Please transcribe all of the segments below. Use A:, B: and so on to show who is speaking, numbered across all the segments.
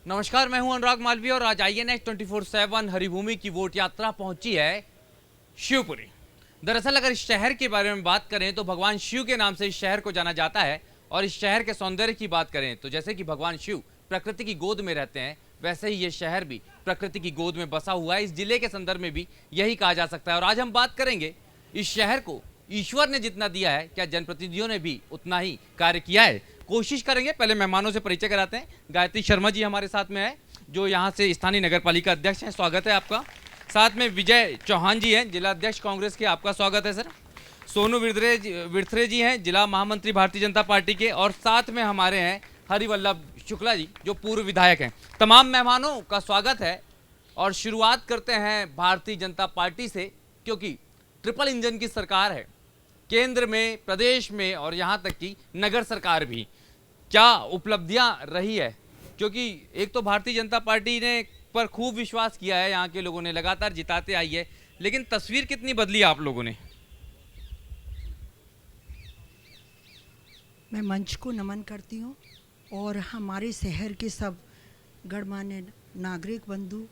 A: नमस्कार, मैं हूं अनुराग मालवीय और आज INX 24/7 हरिभूमि की वोट यात्रा पहुंची है शिवपुरी। दरअसल अगर इस शहर के बारे में बात करें तो भगवान शिव के नाम से इस शहर को जाना जाता है। और इस शहर के सौंदर्य की बात करें तो जैसे कि भगवान शिव प्रकृति की गोद में रहते हैं, वैसे ही ये शहर भी प्रकृति की गोद में बसा हुआ है। इस जिले के संदर्भ में भी यही कहा जा सकता है। और आज हम बात करेंगे इस शहर को ईश्वर ने जितना दिया है, क्या जनप्रतिनिधियों ने भी उतना ही कार्य किया है? कोशिश करेंगे। पहले मेहमानों से परिचय कराते हैं। गायत्री शर्मा जी हमारे साथ में है, जो यहाँ से स्थानीय नगर पालिका अध्यक्ष हैं। स्वागत है आपका। साथ में विजय चौहान जी हैं, जिला अध्यक्ष कांग्रेस के। आपका स्वागत है सर। सोनू विरथरे जी हैं, जिला महामंत्री भारतीय जनता पार्टी के। और साथ में हमारे हैं हरिवल्लभ शुक्ला जी, जो पूर्व विधायक हैं। तमाम मेहमानों का स्वागत है। और शुरुआत करते हैं भारतीय जनता पार्टी से, क्योंकि ट्रिपल इंजन की सरकार है केंद्र में, प्रदेश में और यहाँ तक कि नगर सरकार भी। क्या उपलब्धियां रही है? क्योंकि एक तो भारतीय जनता पार्टी ने पर खूब विश्वास किया है, यहाँ के लोगों ने लगातार जिताते आई है, लेकिन तस्वीर कितनी बदली आप लोगों ने?
B: मैं मंच को नमन करती हूँ और हमारे शहर के सब गणमान्य नागरिक बंधु,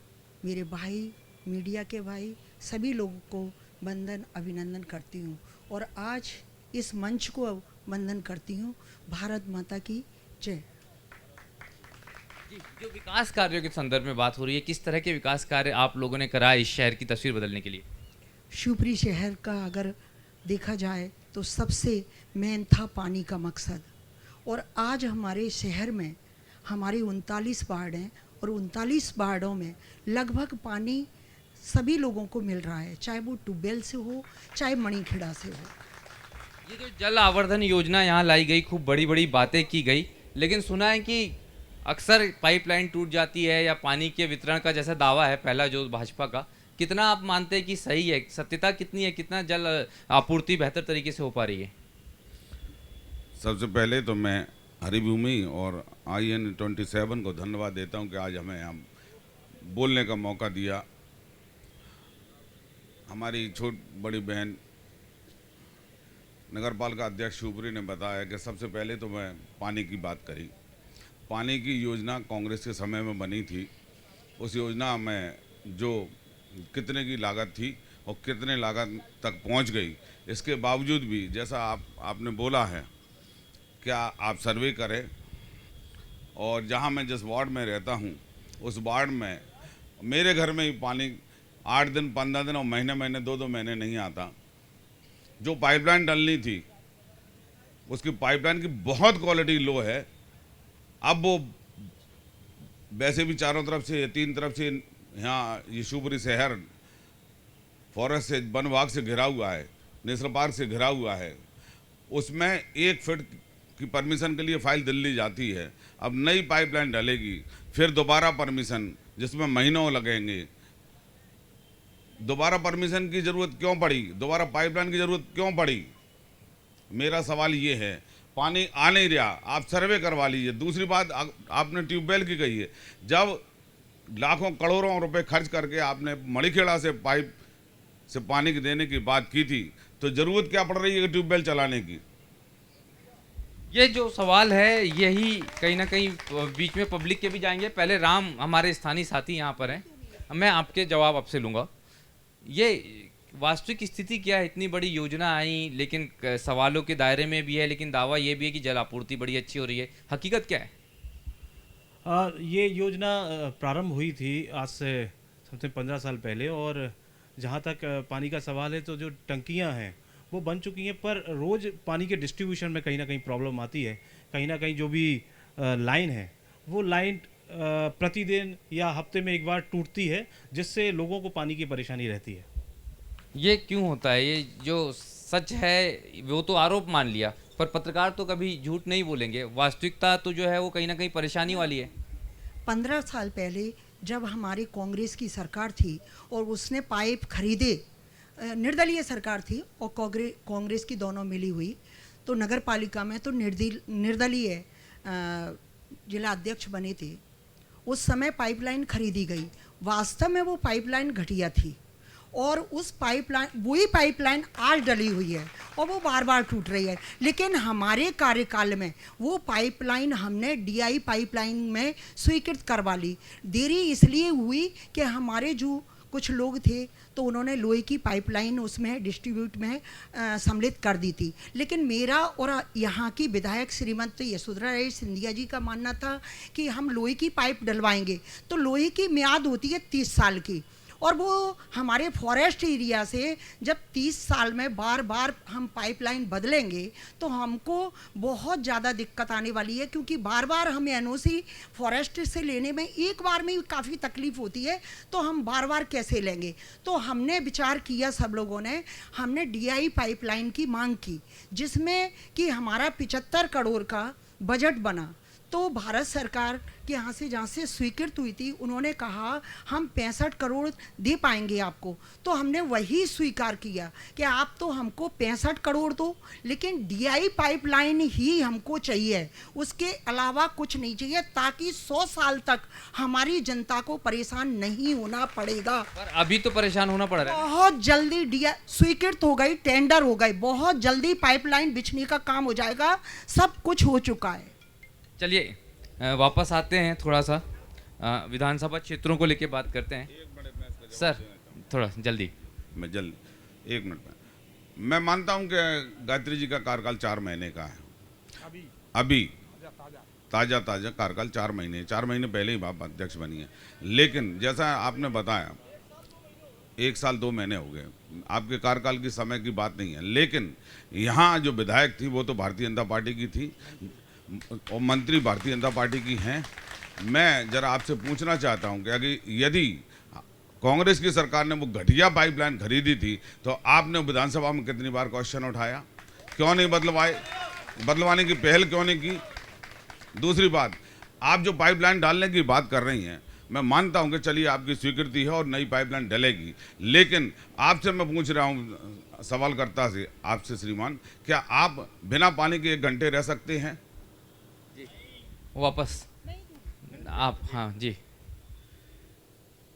B: मेरे भाई, मीडिया के भाई, सभी लोगों को वंदन अभिनंदन करती हूँ। और आज इस मंच को वंदन करती हूँ। भारत माता की जय।
A: जो विकास कार्यों के संदर्भ में बात हो रही है, किस तरह के विकास कार्य आप लोगों ने कराए इस शहर की तस्वीर बदलने के लिए?
B: शिवपुरी शहर का अगर देखा जाए तो सबसे मेन था पानी का मकसद। और आज हमारे शहर में हमारी 39 वार्ड हैं और 39 वार्डों में लगभग पानी सभी लोगों को मिल रहा है, चाहे वो ट्यूबवेल से हो, चाहे मणिखेड़ा से हो।
A: ये जो जल आवर्धन योजना यहाँ लाई गई, खूब बड़ी बड़ी बातें की गई, लेकिन सुना है कि अक्सर पाइपलाइन टूट जाती है या पानी के वितरण का जैसा दावा है पहला जो भाजपा का, कितना आप मानते हैं कि सही है? सत्यता कितनी है? कितना जल आपूर्ति बेहतर तरीके से हो पा रही है?
C: सबसे पहले तो मैं हरिभूमि और IN27 को धन्यवाद देता हूं कि आज हमें यहाँ बोलने का मौका दिया। हमारी छोट बड़ी बहन नगरपालिका अध्यक्ष शिवपुरी ने बताया कि सबसे पहले तो मैं पानी की बात करी। पानी की योजना कांग्रेस के समय में बनी थी। उस योजना में जो कितने की लागत थी और कितने लागत तक पहुंच गई, इसके बावजूद भी जैसा आपने बोला है, क्या आप सर्वे करें। और जहां मैं जिस वार्ड में रहता हूं, उस वार्ड में मेरे घर में ही पानी 8 दिन, 15 दिन और महीने महीने 2-2 महीने नहीं आता। जो पाइपलाइन डलनी थी, उसकी पाइपलाइन की बहुत क्वालिटी लो है। अब वो वैसे भी चारों तरफ से, 3 तरफ से यहाँ ये शिवपुरी शहर फॉरेस्ट से, वन विभाग से घिरा हुआ है, नेशनल पार्क से घिरा हुआ है। उसमें 1 फीट की परमिशन के लिए फाइल दिल्ली जाती है। अब नई पाइपलाइन डलेगी, फिर दोबारा परमिशन, जिसमें महीनों लगेंगे। दोबारा परमिशन की ज़रूरत क्यों पड़ी? दोबारा पाइपलाइन की ज़रूरत क्यों पड़ी? मेरा सवाल ये है, पानी आ नहीं रहा, आप सर्वे करवा लीजिए। दूसरी बात, आपने ट्यूबवेल की कही है। जब लाखों करोड़ों रुपए खर्च करके आपने मणिखेड़ा से पाइप से पानी देने की बात की थी, तो ज़रूरत क्या पड़ रही है ट्यूबवेल चलाने की?
A: ये जो सवाल है, यही कहीं ना कहीं बीच में पब्लिक के भी जाएंगे। पहले राम हमारे स्थानीय साथी यहाँ पर हैं, मैं आपके जवाब आपसे लूँगा। ये वास्तविक स्थिति क्या है? इतनी बड़ी योजना आई, लेकिन सवालों के दायरे में भी है, लेकिन दावा ये भी है कि जल आपूर्ति बड़ी अच्छी हो रही है। हकीकत क्या है?
D: ये योजना प्रारंभ हुई थी आज से समथिंग 15 साल पहले। और जहाँ तक पानी का सवाल है, तो जो टंकियाँ हैं वो बन चुकी हैं, पर रोज़ पानी के डिस्ट्रीब्यूशन में कहीं ना कहीं प्रॉब्लम आती है। कहीं ना कहीं जो भी लाइन है, वो लाइन प्रतिदिन या हफ्ते में एक बार टूटती है, जिससे लोगों को पानी की परेशानी रहती है।
A: ये क्यों होता है? ये जो सच है वो तो आरोप मान लिया, पर पत्रकार तो कभी झूठ नहीं बोलेंगे। वास्तविकता तो जो है वो कहीं ना कहीं परेशानी वाली है।
B: 15 साल पहले जब हमारी कांग्रेस की सरकार थी और उसने पाइप खरीदे, निर्दलीय सरकार थी और कांग्रेस की दोनों मिली हुई, तो नगर पालिका में तो निर्दलीय जिला अध्यक्ष बने थे। उस समय पाइपलाइन खरीदी गई। वास्तव में वो पाइपलाइन घटिया थी और उस पाइपलाइन, वही पाइपलाइन आज डली हुई है और वो बार बार टूट रही है। लेकिन हमारे कार्यकाल में वो पाइपलाइन हमने डीआई पाइपलाइन में स्वीकृत करवा ली। देरी इसलिए हुई कि हमारे जो कुछ लोग थे तो उन्होंने लोहे की पाइपलाइन उसमें डिस्ट्रीब्यूट में सम्मिलित कर दी थी। लेकिन मेरा और यहाँ की विधायक श्रीमती यशोधरा राजे सिंधिया जी का मानना था कि हम लोहे की पाइप डलवाएंगे, तो लोहे की मियाद होती है 30 साल की, और वो हमारे फॉरेस्ट एरिया से जब 30 साल में बार बार हम पाइपलाइन बदलेंगे तो हमको बहुत ज़्यादा दिक्कत आने वाली है, क्योंकि बार बार हमें एनओसी फॉरेस्ट से लेने में एक बार में काफ़ी तकलीफ होती है, तो हम बार बार कैसे लेंगे। तो हमने विचार किया, सब लोगों ने, हमने डीआई पाइपलाइन की मांग की, जिसमें कि हमारा 75 करोड़ का बजट बना। तो भारत सरकार के यहाँ से जहाँ से स्वीकृत हुई थी, उन्होंने कहा हम 65 करोड़ दे पाएंगे आपको। तो हमने वही स्वीकार किया कि आप तो हमको 65 करोड़ दो, लेकिन डीआई पाइपलाइन ही हमको चाहिए, उसके अलावा कुछ नहीं चाहिए, ताकि 100 साल तक हमारी जनता को परेशान नहीं होना पड़ेगा।
A: पर अभी तो परेशान होना पड़ रहा है।
B: बहुत जल्दी डीआई स्वीकृत हो गई, टेंडर हो गई, बहुत जल्दी पाइपलाइन बिछने का काम हो जाएगा, सब कुछ हो चुका है।
A: चलिए वापस आते हैं, थोड़ा सा विधानसभा क्षेत्रों को लेके बात करते हैं। सर थोड़ा जल्दी।
C: मैं जल्दी 1 मिनट में। मैं मानता हूं कि गायत्री जी का कार्यकाल 4 महीने का है। अभी ताज़ा कार्यकाल 4 महीने पहले ही आप अध्यक्ष बनी है। लेकिन जैसा आपने बताया 1 साल 2 महीने हो गए, आपके कार्यकाल की समय की बात नहीं है। लेकिन यहाँ जो विधायक थी वो तो भारतीय जनता पार्टी की थी और मंत्री भारतीय जनता पार्टी की हैं। मैं जरा आपसे पूछना चाहता हूं कि अगर यदि कांग्रेस की सरकार ने वो घटिया पाइपलाइन खरीदी थी तो आपने विधानसभा में कितनी बार क्वेश्चन उठाया, क्यों नहीं बदलवाने की पहल क्यों नहीं की? दूसरी बात, आप जो पाइपलाइन डालने की बात कर रही हैं, मैं मानता हूं कि चलिए आपकी स्वीकृति है और नई पाइपलाइन डलेगी, लेकिन आपसे मैं पूछ रहा हूं सवालकर्ता से, आपसे श्रीमान, क्या आप बिना पानी के 1 घंटे रह सकते हैं?
A: वापस आप। हाँ जी।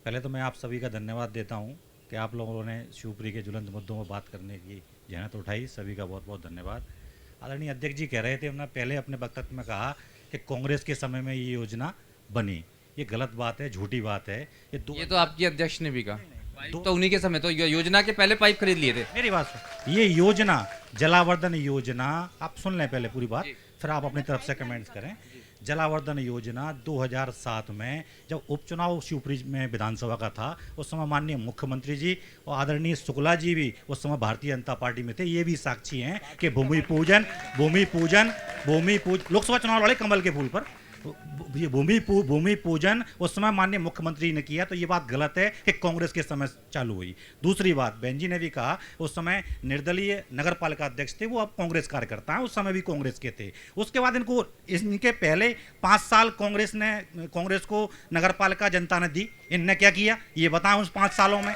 E: पहले तो मैं आप सभी का धन्यवाद देता हूं कि आप लोगों ने शिवपुरी के ज्वलंत मुद्दों पर बात करने की जहमत उठाई, सभी का बहुत बहुत धन्यवाद। आदरणीय अध्यक्ष जी कह रहे थे, हमने पहले अपने वक्तव्य में कहा कि कांग्रेस के समय में ये योजना बनी। ये गलत बात है, झूठी बात है।
A: ये तो आपकी अध्यक्ष ने भी कहा, तो उन्हीं के समय, तो योजना के पहले पाइप खरीद लिए थे।
E: मेरी बात सुन, ये योजना जलावर्धन योजना, आप सुन लें पहले पूरी बात, फिर आप अपनी तरफ से कमेंट्स करें। जलावर्धन योजना 2007 में जब उपचुनाव शिवपुरी में विधानसभा का था, उस समय माननीय मुख्यमंत्री जी और आदरणीय शुक्ला जी भी उस समय भारतीय जनता पार्टी में थे। ये भी साक्षी हैं कि भूमि पूजन लोकसभा चुनाव लड़े कमल के फूल पर, ये भूमि पूजन उस समय माननीय मुख्यमंत्री ने किया। तो ये बात गलत है कि कांग्रेस के समय चालू हुई। दूसरी बात, बहन जी ने भी कहा उस समय निर्दलीय नगर पालिका अध्यक्ष थे, वो अब कांग्रेस कार्यकर्ता हैं, उस समय भी कांग्रेस के थे। उसके बाद इनके पहले 5 साल कांग्रेस को नगर पालिका जनता ने दी। इनने क्या किया ये बताएं उस 5 सालों में?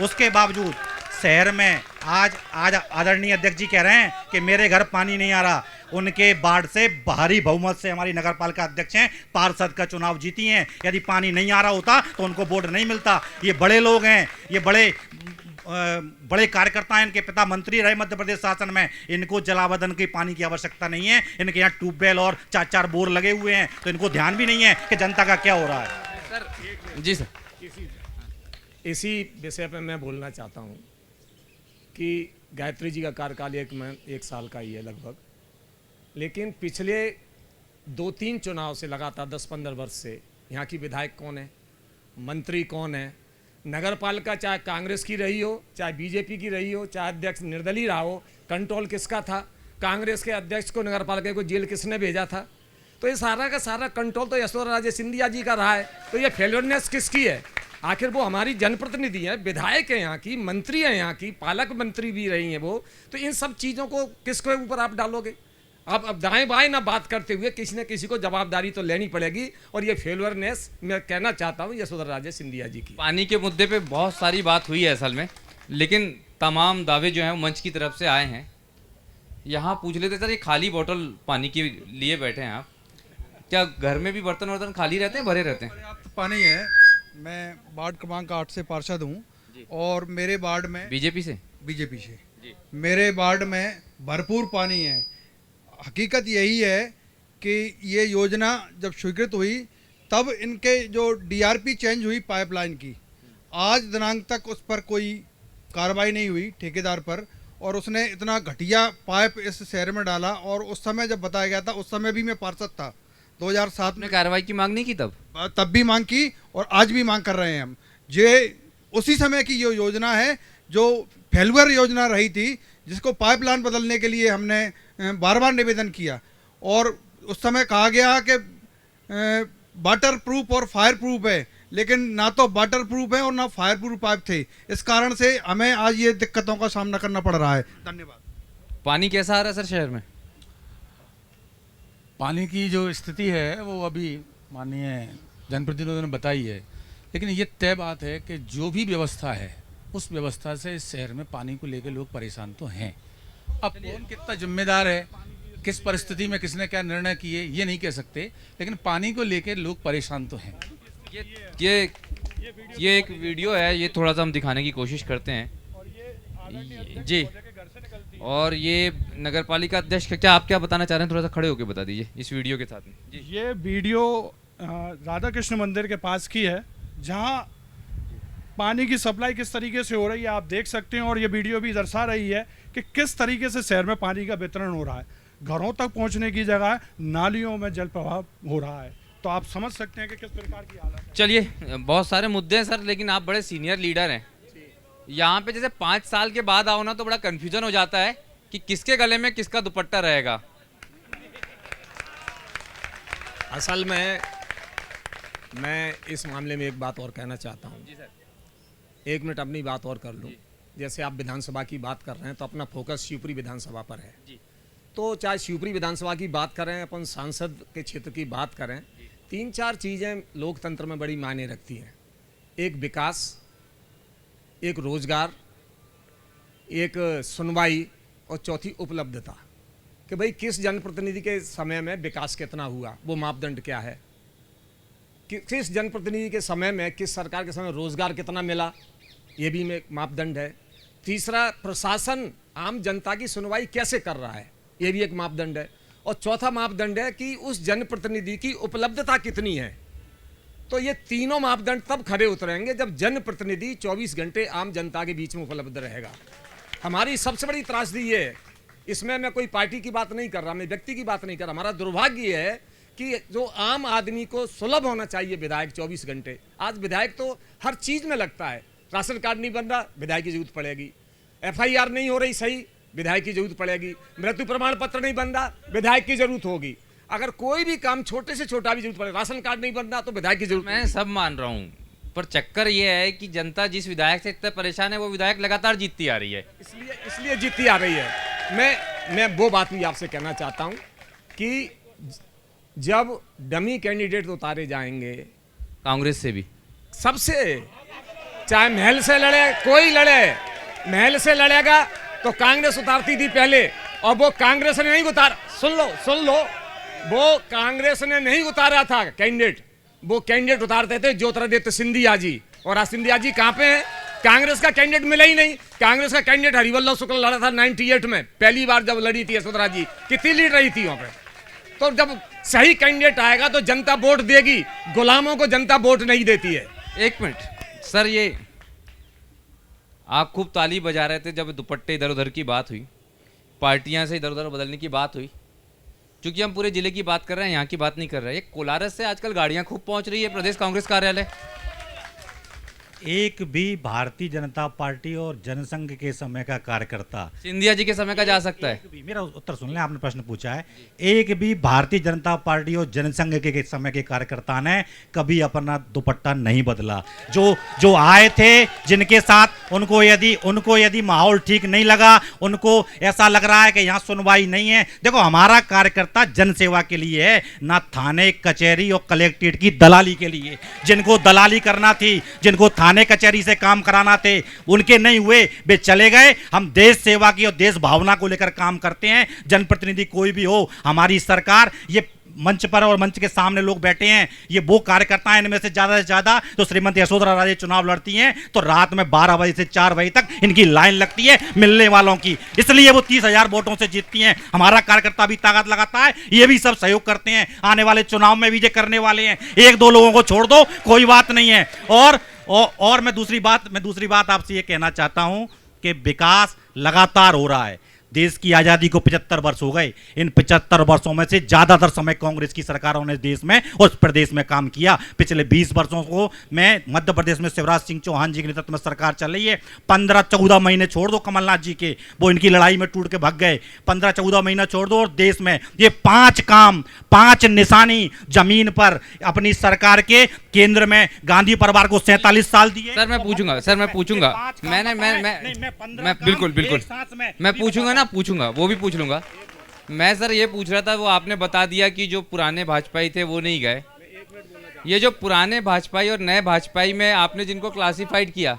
E: उसके बावजूद शहर में आज आदरणीय अध्यक्ष जी कह रहे हैं कि मेरे घर पानी नहीं आ रहा। उनके वार्ड से भारी बहुमत से हमारी नगर पालिका अध्यक्ष हैं, पार्षद का चुनाव जीती हैं। यदि पानी नहीं आ रहा होता तो उनको वोट नहीं मिलता। ये बड़े लोग हैं, ये बड़े कार्यकर्ता हैं, इनके पिता मंत्री रहे मध्य प्रदेश शासन में। इनको जलावर्धन की पानी की आवश्यकता नहीं है। इनके यहाँ ट्यूबवेल और 4-4 बोर लगे हुए हैं, तो इनको ध्यान भी नहीं है कि जनता का क्या हो रहा है।
A: सर जी सर,
F: इसी विषय पर मैं बोलना चाहता हूँ कि गायत्री जी का कार्यकाल 1 साल का ही है लगभग, लेकिन पिछले 2-3 चुनाव से लगातार 10-15 वर्ष से यहाँ की विधायक कौन है, मंत्री कौन है, नगर पालिका चाहे कांग्रेस की रही हो, चाहे बीजेपी की रही हो, चाहे अध्यक्ष निर्दलीय रहा हो, कंट्रोल किसका था? कांग्रेस के अध्यक्ष को नगर पालिका को जेल किसने भेजा था? तो ये सारा का सारा कंट्रोल तो यशोधरा राजे सिंधिया जी का रहा है। तो ये फेलियरनेस किसकी है? आखिर वो हमारी जनप्रतिनिधि है, विधायक है यहाँ की, मंत्री है यहाँ की, पालक मंत्री भी रही हैं वो। तो इन सब चीज़ों को किसके ऊपर आप डालोगे? अब दाएं बाएं ना बात करते हुए किसी न किसी को जवाबदारी तो लेनी पड़ेगी। और ये फेलियरनेस मैं कहना चाहता हूँ यशोधरा राजे सिंधिया जी की।
A: पानी के मुद्दे पे बहुत सारी बात हुई है असल में, लेकिन तमाम दावे जो हैं वो मंच की तरफ से आए हैं। यहाँ पूछ लेते सर, ये खाली बोतल पानी के लिए बैठे हैं आप, क्या घर में भी बर्तन वर्तन खाली रहते हैं, भरे रहते हैं?
G: पर्याप्त पानी है। मैं वार्ड क्रमांक 8 से पार्षद हूँ और मेरे वार्ड में
A: बीजेपी से?
G: बीजेपी से मेरे वार्ड में भरपूर पानी है। हकीकत यही है कि ये योजना जब स्वीकृत हुई तब इनके जो डीआरपी चेंज हुई पाइपलाइन की, आज दिनांक तक उस पर कोई कार्रवाई नहीं हुई ठेकेदार पर, और उसने इतना घटिया पाइप इस शहर में डाला। और उस समय जब बताया गया था, उस समय भी मैं पार्षद था 2007 में,
A: कार्रवाई की मांग नहीं की
G: तब भी मांग की और आज भी मांग कर रहे हैं हम। ये उसी समय की ये योजना है जो फेलुअर योजना रही थी, जिसको पाइपलाइन बदलने के लिए हमने बार बार निवेदन किया, और उस समय कहा गया कि वाटर प्रूफ और फायर प्रूफ है, लेकिन ना तो वाटर प्रूफ है और ना फायर प्रूफ पाइप थे। इस कारण से हमें आज ये दिक्कतों का सामना करना पड़ रहा है। धन्यवाद।
A: पानी कैसा आ रहा है सर शहर में?
H: पानी की जो स्थिति है वो अभी माननीय जनप्रतिनिधियों ने बताई है, लेकिन ये तय बात है कि जो भी व्यवस्था है उस व्यवस्था से इस शहर में पानी को लेकर लोग परेशान तो हैं। अब कौन कितना जिम्मेदार है, किस परिस्थिति में किसने क्या निर्णय किए, ये नहीं कह सकते, लेकिन पानी को लेकर लोग परेशान तो हैं।
A: ये एक वीडियो है, ये थोड़ा सा हम दिखाने की कोशिश करते हैं जी। और ये नगर पालिका अध्यक्ष, क्या आप क्या बताना चाह रहे हैं? थोड़ा सा खड़े होकर बता दीजिए इस वीडियो के साथ में जी।
I: ये वीडियो राधा कृष्ण मंदिर के पास की है, जहां पानी की सप्लाई किस तरीके से हो रही है आप देख सकते हैं, और ये वीडियो भी दर्शा रही है कि किस तरीके से शहर में पानी का वितरण हो रहा है। घरों तक पहुंचने की जगह नालियों में जल प्रवाह हो रहा है, तो आप समझ सकते हैं कि किस प्रकार की हालत है।
A: चलिए, बहुत सारे मुद्दे हैं सर, लेकिन आप बड़े सीनियर लीडर हैं। यहाँ पे जैसे 5 साल के बाद आओ ना तो बड़ा कंफ्यूजन हो जाता है कि किसके गले में किसका दुपट्टा रहेगा।
F: असल में मैं इस मामले में एक बात और कहना चाहता हूँ। 1 मिनट अपनी बात और कर लूँ। जैसे आप विधानसभा की बात कर रहे हैं तो अपना फोकस शिवपुरी विधानसभा पर है, तो चाहे शिवपुरी विधानसभा की बात करें, अपन सांसद के क्षेत्र की बात करें, 3-4 चीज़ें लोकतंत्र में बड़ी मायने रखती हैं। एक विकास, एक रोजगार, एक सुनवाई, और चौथी उपलब्धता, कि भाई किस जनप्रतिनिधि के समय में विकास कितना हुआ, वो मापदंड क्या है। किस जनप्रतिनिधि के समय में, किस सरकार के समय रोजगार कितना मिला, ये भी एक मापदंड है। तीसरा, प्रशासन आम जनता की सुनवाई कैसे कर रहा है, ये भी एक मापदंड है। और चौथा मापदंड है कि उस जनप्रतिनिधि की उपलब्धता कितनी है। तो ये तीनों मापदंड तब खड़े उतरेंगे जब जनप्रतिनिधि 24 घंटे आम जनता के बीच में उपलब्ध रहेगा। हमारी सबसे बड़ी त्रासदी ये है, इसमें मैं कोई पार्टी की बात नहीं कर रहा, मैं व्यक्ति की बात नहीं कर रहा, हमारा दुर्भाग्य ये है कि जो आम आदमी को सुलभ होना चाहिए विधायक 24 घंटे, आज विधायक तो हर चीज़ में लगता है। राशन कार्ड नहीं बन रहा, विधायक की जरूरत पड़ेगी। FIR नहीं हो रही सही, विधायक की जरूरत पड़ेगी। मृत्यु प्रमाण पत्र नहीं बन रहा, विधायक की जरूरत होगी। अगर कोई भी काम छोटे से छोटा भी जरूरत पड़े, राशन कार्ड नहीं बन रहा तो विधायक की जरूरत।
A: मैं सब मान रहा हूँ, पर चक्कर ये है कि जनता जिस विधायक से इतना परेशान है वो विधायक लगातार जीतती आ रही है,
F: इसलिए जीतती आ रही है। मैं वो बात भी आपसे कहना चाहता हूँ कि जब डमी कैंडिडेट उतारे जाएंगे
A: कांग्रेस से भी,
F: सबसे, चाहे महल से लड़े, कोई लड़े, महल से लड़ेगा तो कांग्रेस उतारती थी पहले, और वो कांग्रेस ने नहीं उतारा। सुन लो, वो कांग्रेस ने नहीं उतारा था कैंडिडेट, वो कैंडिडेट उतारते थे ज्योतिरादित्य सिंधिया जी, और आज सिंधिया जी कहाँ पे हैं? कांग्रेस का कैंडिडेट मिला ही नहीं। कांग्रेस का कैंडिडेट हरिवल्लभ शुक्ल लड़ा था 98 में, पहली बार जब लड़ी थी यशोधरा जी, कितनी लीड रही थी वहां पे। तो जब सही कैंडिडेट आएगा तो जनता वोट देगी, गुलामों को जनता वोट नहीं देती है।
A: 1 मिनट सर, ये आप खूब ताली बजा रहे थे जब दुपट्टे इधर उधर की बात हुई, पार्टियां से इधर उधर बदलने की बात हुई। क्योंकि हम पूरे जिले की बात कर रहे हैं, यहाँ की बात नहीं कर रहे हैं। कोलारस से आजकल गाड़ियां खूब पहुंच रही है प्रदेश कांग्रेस कार्यालय।
E: एक भी भारतीय जनता पार्टी और जनसंघ के समय का कार्यकर्ता
A: सिंधिया जी के समय का जा सकता है?
E: मेरा उत्तर सुन लें, आपने प्रश्न पूछा है। एक भी भारतीय जनता पार्टी और जनसंघ के समय के कार्यकर्ता ने कभी अपना दुपट्टा नहीं बदला। जो आए थे, जिनके साथ उनको यदि माहौल ठीक नहीं लगा, उनको ऐसा लग रहा है कि यहाँ सुनवाई नहीं है। देखो, हमारा कार्यकर्ता जनसेवा के लिए है, ना थाने कचहरी और कलेक्ट्रेट की दलाली के लिए। जिनको दलाली करना थी, जिनको थाने कचहरी से काम कराना थे, उनके नहीं हुए, वे चले गए। हम देश सेवा की और देश भावना को लेकर काम करते हैं। जनप्रतिनिधि कोई भी हो, हमारी सरकार ये मंच पर और मंच के सामने लोग बैठे हैं, ये वो कार्यकर्ता हैं इनमें से ज्यादा तो श्रीमती यशोधरा राजे चुनाव लड़ती हैं तो रात में 12 बजे से 4 बजे तक इनकी लाइन लगती है मिलने वालों की, इसलिए वो 30,000 वोटों से जीतती हैं। हमारा कार्यकर्ता भी ताकत लगाता है, ये भी सब सहयोग करते हैं, आने वाले चुनाव में भी ये करने वाले हैं। एक दो लोगों को छोड़ दो कोई बात नहीं है। और मैं दूसरी बात आपसे ये कहना चाहता हूं कि विकास लगातार हो रहा है। देश की आज़ादी को 75 वर्ष हो गए, इन 75 वर्षों में से ज़्यादातर समय कांग्रेस की सरकारों ने देश में और प्रदेश में काम किया। पिछले 20 वर्षों को मैं मध्य प्रदेश में शिवराज सिंह चौहान जी के नेतृत्व में सरकार चल रही है। 15-14 महीने छोड़ दो कमलनाथ जी के, वो इनकी लड़ाई में टूट के भाग गए। 15-14 महीना छोड़ दो और देश में ये 5 काम, 5 निशानी जमीन पर अपनी सरकार के केंद्र में गांधी परिवार को 47 साल दिए।
A: सर मैं पूछूंगा मैं बिल्कुल मैं पूछूंगा वो भी पूछ लूंगा। मैं सर ये पूछ रहा था, वो आपने बता दिया कि जो पुराने भाजपाई थे वो नहीं गए। ये जो पुराने भाजपाई और नए भाजपाई में आपने जिनको क्लासिफाइड किया,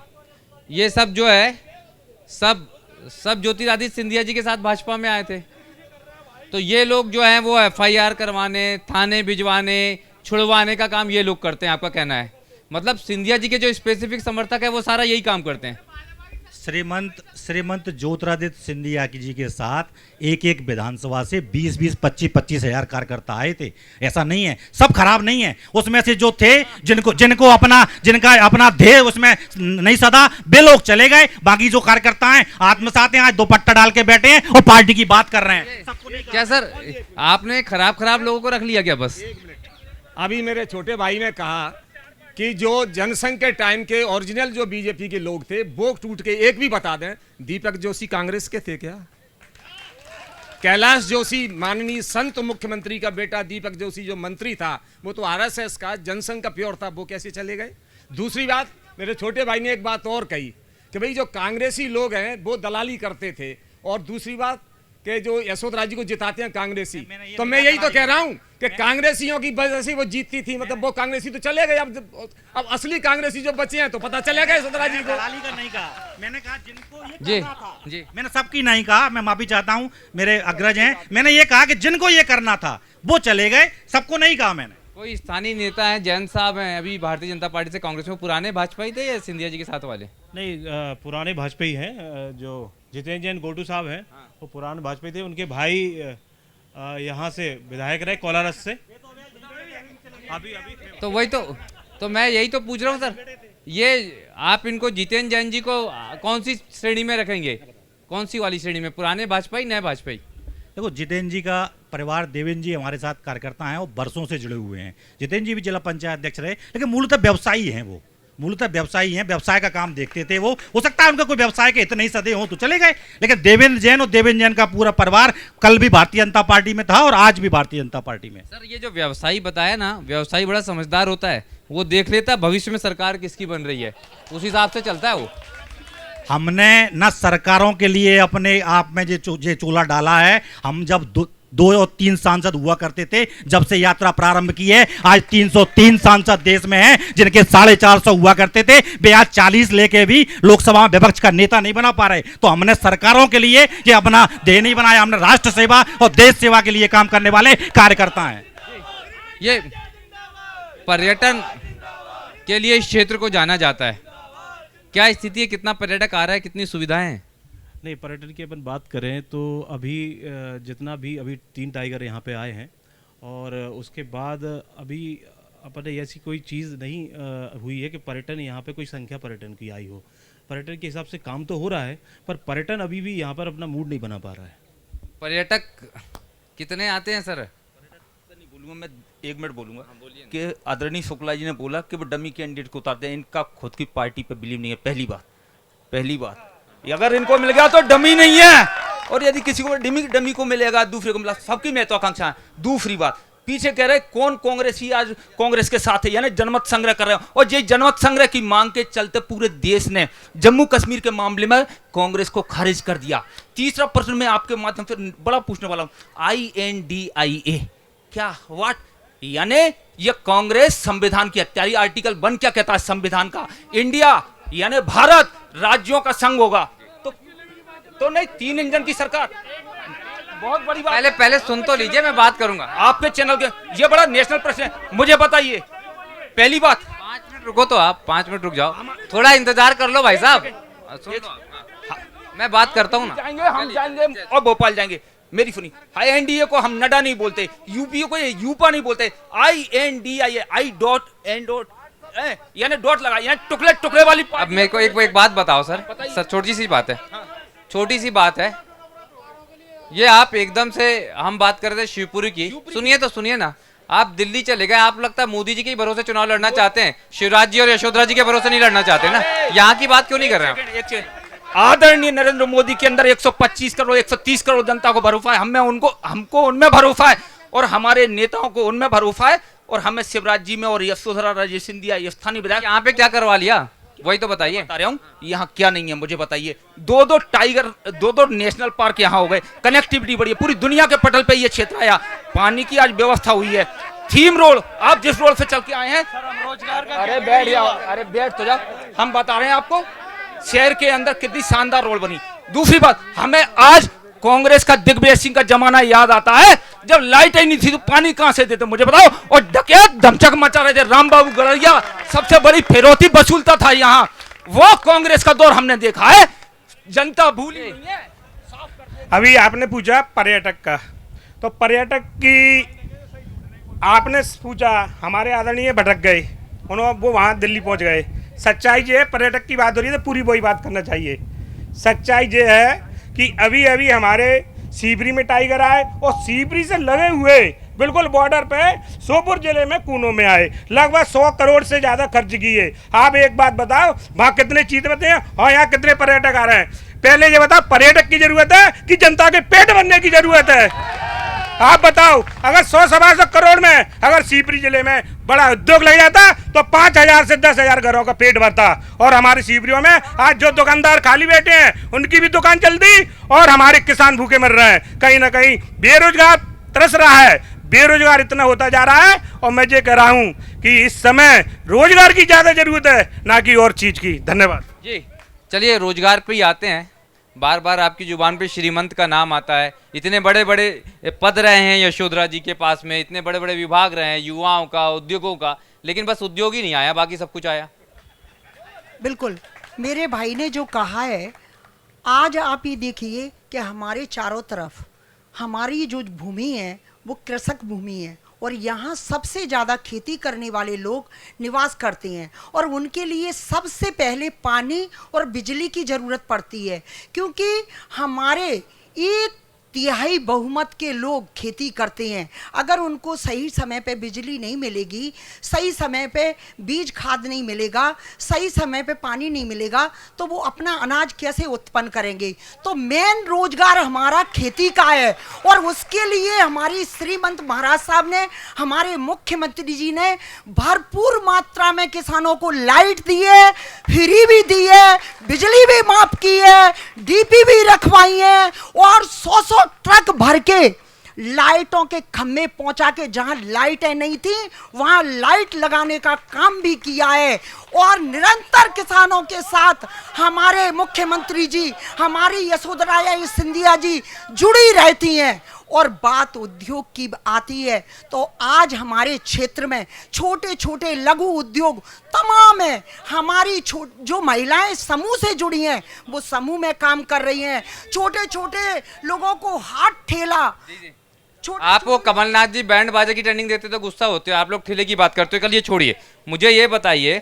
A: ये सब जो है सब ज्योतिरादित्य सिंधिया जी के साथ भाजपा में आए थे। तो ये लोग जो हैं वो FIR करवाने, थाने भिजवाने, छुड़वाने का काम ये लोग करते हैं, आपका कहना है? मतलब सिंधिया जी के जो स्पेसिफिक समर्थक है वो सारा यही काम करते हैं।
E: श्रीमंत ज्योतिरादित्य सिंधिया जी के साथ एक विधानसभा से 20-20, 25-25 हजार कार्यकर्ता आए थे। ऐसा नहीं है, सब खराब नहीं है। उसमें से जो थे जिनका अपना ध्येय उसमें नहीं सदा, वे लोग चले गए। बाकी जो कार्यकर्ता हैं आत्मसात हैं, आज दुपट्टा डाल के बैठे हैं और पार्टी की बात कर रहे हैं।
A: क्या सर आपने खराब लोगों को रख लिया क्या? बस
F: अभी मेरे छोटे भाई ने कहा कि जो जनसंघ के टाइम के ओरिजिनल जो बीजेपी के लोग थे वो टूट के, एक भी बता दें, दीपक जोशी कांग्रेस के थे क्या? कैलाश जोशी माननीय संत मुख्यमंत्री का बेटा दीपक जोशी जो मंत्री था वो तो RSS का जनसंघ का प्योर था, वो कैसे चले गए? दूसरी बात, मेरे छोटे भाई ने एक बात और कही कि भाई जो कांग्रेसी लोग हैं वो दलाली करते थे, और दूसरी बात कि जो यशोधरा जी को जिताते हैं कांग्रेसी। तो मैं यही तो कह रहा हूं कि कांग्रेसियों की वजह से वो जीतती थी, मतलब वो कांग्रेसी तो चले गए। अब असली कांग्रेसी जो बचे हैं तो पता चले गए यशोधरा जी को।
E: दलाली का नहीं कहा, मैंने कहा जिनको ये
A: जी
E: करना था।
A: जी
E: मैंने सबकी नहीं कहा, मैं माफी चाहता हूं, मेरे अग्रज हैं। मैंने ये कहा कि जिनको ये करना था वो चले गए, सबको नहीं कहा मैंने।
A: कोई स्थानीय नेता हैं, जैन साहब हैं, अभी भारतीय जनता पार्टी से कांग्रेस में, पुराने भाजपाई थे या सिंधिया जी के साथ वाले?
D: नहीं, पुराने भाजपाई हैं। जो जितेंद्र जैन गोटू साहब हैं वो पुराने भाजपाई थे। उनके भाई यहाँ से विधायक रहे कोलारस से। अभी
A: तो वही तो मैं यही तो पूछ रहा हूँ सर, ये आप इनको जितेंद्र जैन जी को कौन सी श्रेणी में रखेंगे? कौन सी वाली श्रेणी में, पुराने भाजपाई, नए भाजपाई?
E: देखो, जितेंद्र जी का परिवार, देवेंद्र जी हमारे साथ कार्यकर्ता हैं, वो बरसों से जुड़े हुए हैं। जितेंद्र जी भी जिला पंचायत अध्यक्ष रहे, लेकिन मूलतः व्यवसायी हैं। वो मूलतः व्यवसायी हैं, व्यवसाय का काम देखते थे वो। हो सकता है उनका कोई व्यवसाय के इतने ही सदे हो तो चले गए, लेकिन देवेंद्र जैन और देवेंद्र जैन का पूरा परिवार कल भी भारतीय जनता पार्टी में था और आज भी भारतीय जनता पार्टी में।
A: सर ये जो व्यवसायी बताया ना, व्यवसायी बड़ा समझदार होता है, वो देख लेता है भविष्य में सरकार किसकी बन रही है, उस हिसाब से चलता है वो।
E: हमने न सरकारों के लिए अपने आप में जो चूल्हा डाला है। हम जब 2 और 3 सांसद हुआ करते थे, जब से यात्रा प्रारंभ की है आज 303 सांसद देश में हैं, जिनके 450 हुआ करते थे, वे आज 40 लेके भी लोकसभा में विपक्ष का नेता नहीं बना पा रहे। तो हमने सरकारों के लिए ये अपना देह नहीं बनाया, हमने राष्ट्र सेवा और देश सेवा के लिए काम करने वाले कार्यकर्ता हैं।
A: ये पर्यटन के लिए इस क्षेत्र को जाना जाता है, क्या स्थिति है? कितना पर्यटक आ रहा है, कितनी सुविधाएं हैं?
D: नहीं, पर्यटन की अपन बात करें तो अभी जितना भी अभी 3 टाइगर यहाँ पे आए हैं, और उसके बाद अभी अपने ऐसी कोई चीज़ नहीं हुई है कि पर्यटन यहाँ पे कोई संख्या पर्यटन की आई हो। पर्यटन के हिसाब से काम तो हो रहा है, पर पर्यटन अभी भी यहाँ पर अपना मूड नहीं बना पा रहा है।
A: पर्यटक कितने आते हैं सर?
J: नहीं बोलूँगा मैं, 1 मिनट बोलूँगा कि आदरणीय शुक्ला जी ने बोला कि वो डमी कैंडिडेट को उतारते हैं। इनका खुद की पार्टी पे बिलीव नहीं है। पहली बात अगर इनको मिल गया तो डमी नहीं है, और यदि किसी को डमी को मिलेगा, दूसरे को मिला, सबकी महत्वाकांक्षा है। दूसरी बात, पीछे कह रहे कौन कांग्रेसी आज कांग्रेस के साथ है, यानी जनमत संग्रह कर रहे हो, और ये जनमत संग्रह की मांग के चलते पूरे देश ने जम्मू कश्मीर के मामले में कांग्रेस को खारिज कर दिया। तीसरा प्रश्न मैं आपके माध्यम से बड़ा पूछने वाला हूं, INDIA क्या, व्हाट, यानी ये कांग्रेस संविधान की हत्यारी। आर्टिकल 1 क्या कहता है संविधान का? इंडिया यानी भारत राज्यों का संघ होगा, तो नहीं 3 इंजन की सरकार। बहुत बड़ी बात।
A: पहले पहले सुन तो लीजिए, मैं बात करूंगा।
J: आपके चैनल के ये बड़ा नेशनल प्रश्न है, मुझे बताइए। पहली बात,
A: 5 मिनट रुको तो आप, 5 मिनट रुक जाओ, थोड़ा इंतजार कर लो भाई साहब। सुन लो आप। मैं बात करता हूँ ना।
J: जाएंगे, हम जाएंगे और भोपाल जाएंगे। मेरी सुनी, INDA को हम नडा नहीं बोलते, यूपीए को ये यूपा नहीं बोलते, INDIA यानी डॉट लगा, यानी टुकड़े टुकड़े वाली।
A: अब मेरे को एक बात बताओ सर, छोटी सी बात है, छोटी सी बात है। ये आप एकदम से, हम बात कर रहे थे शिवपुरी की, सुनिए तो सुनिए ना। आप दिल्ली चले गए, आप लगता है मोदी जी के भरोसे चुनाव लड़ना चाहते हैं, शिवराज जी और यशोधरा जी के भरोसे नहीं लड़ना चाहते ना। यहाँ की बात क्यों नहीं कर रहे हैं?
J: आदरणीय नरेंद्र मोदी के अंदर 125 करोड़ 130 करोड़ जनता को भरोसा है, हमको उनमें भरोसा है, और हमारे नेताओं को उनमें भरोसा है, और हमें शिवराज जी में और यशोधरा राजे सिंधिया स्थानीय विधायक।
A: यहाँ पे क्या करवा लिया वही तो बताइए।
J: बता रहा हूँ यहाँ क्या नहीं है मुझे बताइए। दो टाइगर, दो नेशनल पार्क यहाँ हो गए, कनेक्टिविटी बढ़ी है, पूरी दुनिया के पटल पे ये क्षेत्र आया, पानी की आज व्यवस्था हुई है। थीम रोड, आप जिस रोड से चल के आए हैं, अरे बैठ जाओ, अरे बैठ तो जाओ, हम बता रहे हैं आपको शहर के अंदर कितनी शानदार रोड बनी। दूसरी बात, हमें आज कांग्रेस का दिग्विजय सिंह का जमाना याद आता है, जब लाइट ही नहीं थी तो पानी कहां से देते मुझे बताओ, और डकैत धमचक मचा रहे थे, राम बाबू गड़रिया सबसे बड़ी फिरौती वसूलता था यहाँ, वो कांग्रेस का दौर हमने देखा है, जनता भूली नहीं है।
K: अभी आपने पूछा पर्यटक का, तो पर्यटक की आपने पूछा, हमारे आदरणीय भटक गए, उन्होंने वो वहाँ दिल्ली पहुँच गए। सच्चाई ये है, पर्यटक की बात हो रही है तो पूरी वही बात करना चाहिए। सच्चाई ये है कि अभी अभी हमारे सीबरी में टाइगर आए, और सीबरी से लगे हुए बिल्कुल बॉर्डर पे सोपुर जिले में कूनो में आए, लगभग 100 करोड़ से ज़्यादा खर्च किए। आप एक बात बताओ, वहाँ कितने चीते बते हैं और यहाँ कितने पर्यटक आ रहे हैं? पहले ये बताओ, पर्यटक की जरूरत है कि जनता के पेट भरने की जरूरत है? आप बताओ, अगर 100-125 करोड़ में अगर सीपरी जिले में बड़ा उद्योग लग जाता तो 5,000 से 10,000 घरों का पेट भरता, और हमारे सीपरियों में आज जो दुकानदार खाली बैठे हैं उनकी भी दुकान चलती, और हमारे किसान भूखे मर रहे हैं। कहीं ना कहीं बेरोजगार तरस रहा है, बेरोजगार इतना होता जा रहा है, और मैं ये कह रहा हूँ कि इस समय रोजगार की ज्यादा जरूरत है, ना कि और चीज की। धन्यवाद
A: जी। चलिए रोजगार पे ही आते हैं। बार बार आपकी जुबान पे श्रीमंत का नाम आता है, इतने बड़े बड़े पद रहे हैं यशोधरा जी के पास में, इतने बड़े बड़े विभाग रहे हैं युवाओं का, उद्योगों का, लेकिन बस उद्योग ही नहीं आया, बाकी सब कुछ आया।
B: बिल्कुल, मेरे भाई ने जो कहा है, आज आप ये देखिए कि हमारे चारों तरफ हमारी जो भूमि है वो कृषक भूमि है, और यहाँ सबसे ज़्यादा खेती करने वाले लोग निवास करते हैं, और उनके लिए सबसे पहले पानी और बिजली की ज़रूरत पड़ती है, क्योंकि हमारे 1/3 बहुमत के लोग खेती करते हैं। अगर उनको सही समय पे बिजली नहीं मिलेगी, सही समय पे बीज खाद नहीं मिलेगा, सही समय पे पानी नहीं मिलेगा, तो वो अपना अनाज कैसे उत्पन्न करेंगे? तो मेन रोजगार हमारा खेती का है, और उसके लिए हमारी श्रीमंत महाराज साहब ने, हमारे मुख्यमंत्री जी ने भरपूर मात्रा में किसानों को लाइट दी है, फ्री भी दी है, बिजली भी माफ की है, डीपी भी रखवाई है, और 100 ट्रक भर के लाइटों के खम्भे पहुंचा के, जहां लाइटें नहीं थी वहां लाइट लगाने का काम भी किया है। और निरंतर किसानों के साथ हमारे मुख्यमंत्री जी, हमारी यशोधरा सिंधिया जी जुड़ी रहती हैं। और बात उद्योग की आती है तो आज हमारे क्षेत्र में छोटे छोटे लघु उद्योग तमाम है। हमारी जो महिलाएं समूह से जुड़ी हैं वो समूह में काम कर रही हैं। छोटे छोटे लोगों को हाथ ठेला,
A: आप वो कमलनाथ जी बैंड बाजे की ट्रेनिंग देते तो गुस्सा होते हो, आप लोग ठेले की बात करते हो। कल ये छोड़िए, मुझे ये बताइए,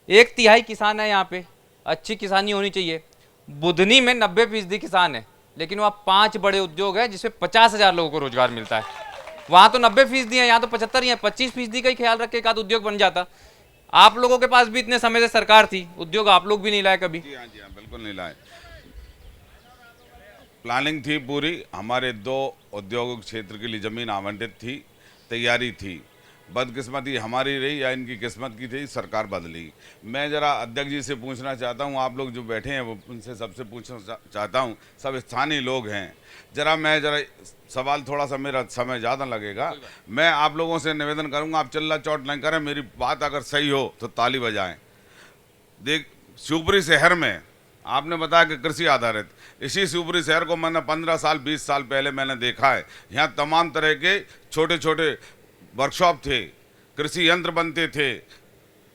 A: 1/3 किसान है यहाँ पे, अच्छी किसानी होनी चाहिए। बुधनी में 90% किसान है, लेकिन वहाँ 5 बड़े उद्योग है जिसमें 50,000 लोगों को रोजगार मिलता है। वहाँ तो 90% है, यहाँ तो 75 ही है। 25% का ही ख्याल रख के एक आध उद्योग बन जाता। आप लोगों के पास भी इतने समय से सरकार थी, उद्योग आप लोग भी नहीं लाए कभी।
C: जी हाँ, बिल्कुल नहीं लाए। प्लानिंग थी पूरी, हमारे 2 औद्योगिक क्षेत्र के लिए ज़मीन आवंटित थी, तैयारी थी। बदकिस्मती हमारी रही या इनकी किस्मत की थी, सरकार बदली। मैं ज़रा अध्यक्ष जी से पूछना चाहता हूँ, आप लोग जो बैठे हैं वो उनसे सबसे पूछना चाहता हूँ, सब स्थानीय लोग हैं, मैं सवाल थोड़ा सा, मेरा समय ज़्यादा लगेगा। मैं आप लोगों से निवेदन करूँगा, आप चिल्ला चोट नहीं करें, मेरी बात अगर सही हो तो ताली बजाएं। देख, शिवपुरी शहर में आपने बताया कि कृषि आधारित, इसी शिवपुरी शहर को मैंने 15 साल 20 साल पहले मैंने देखा है। यहाँ तमाम तरह के छोटे छोटे वर्कशॉप थे, कृषि यंत्र बनते थे,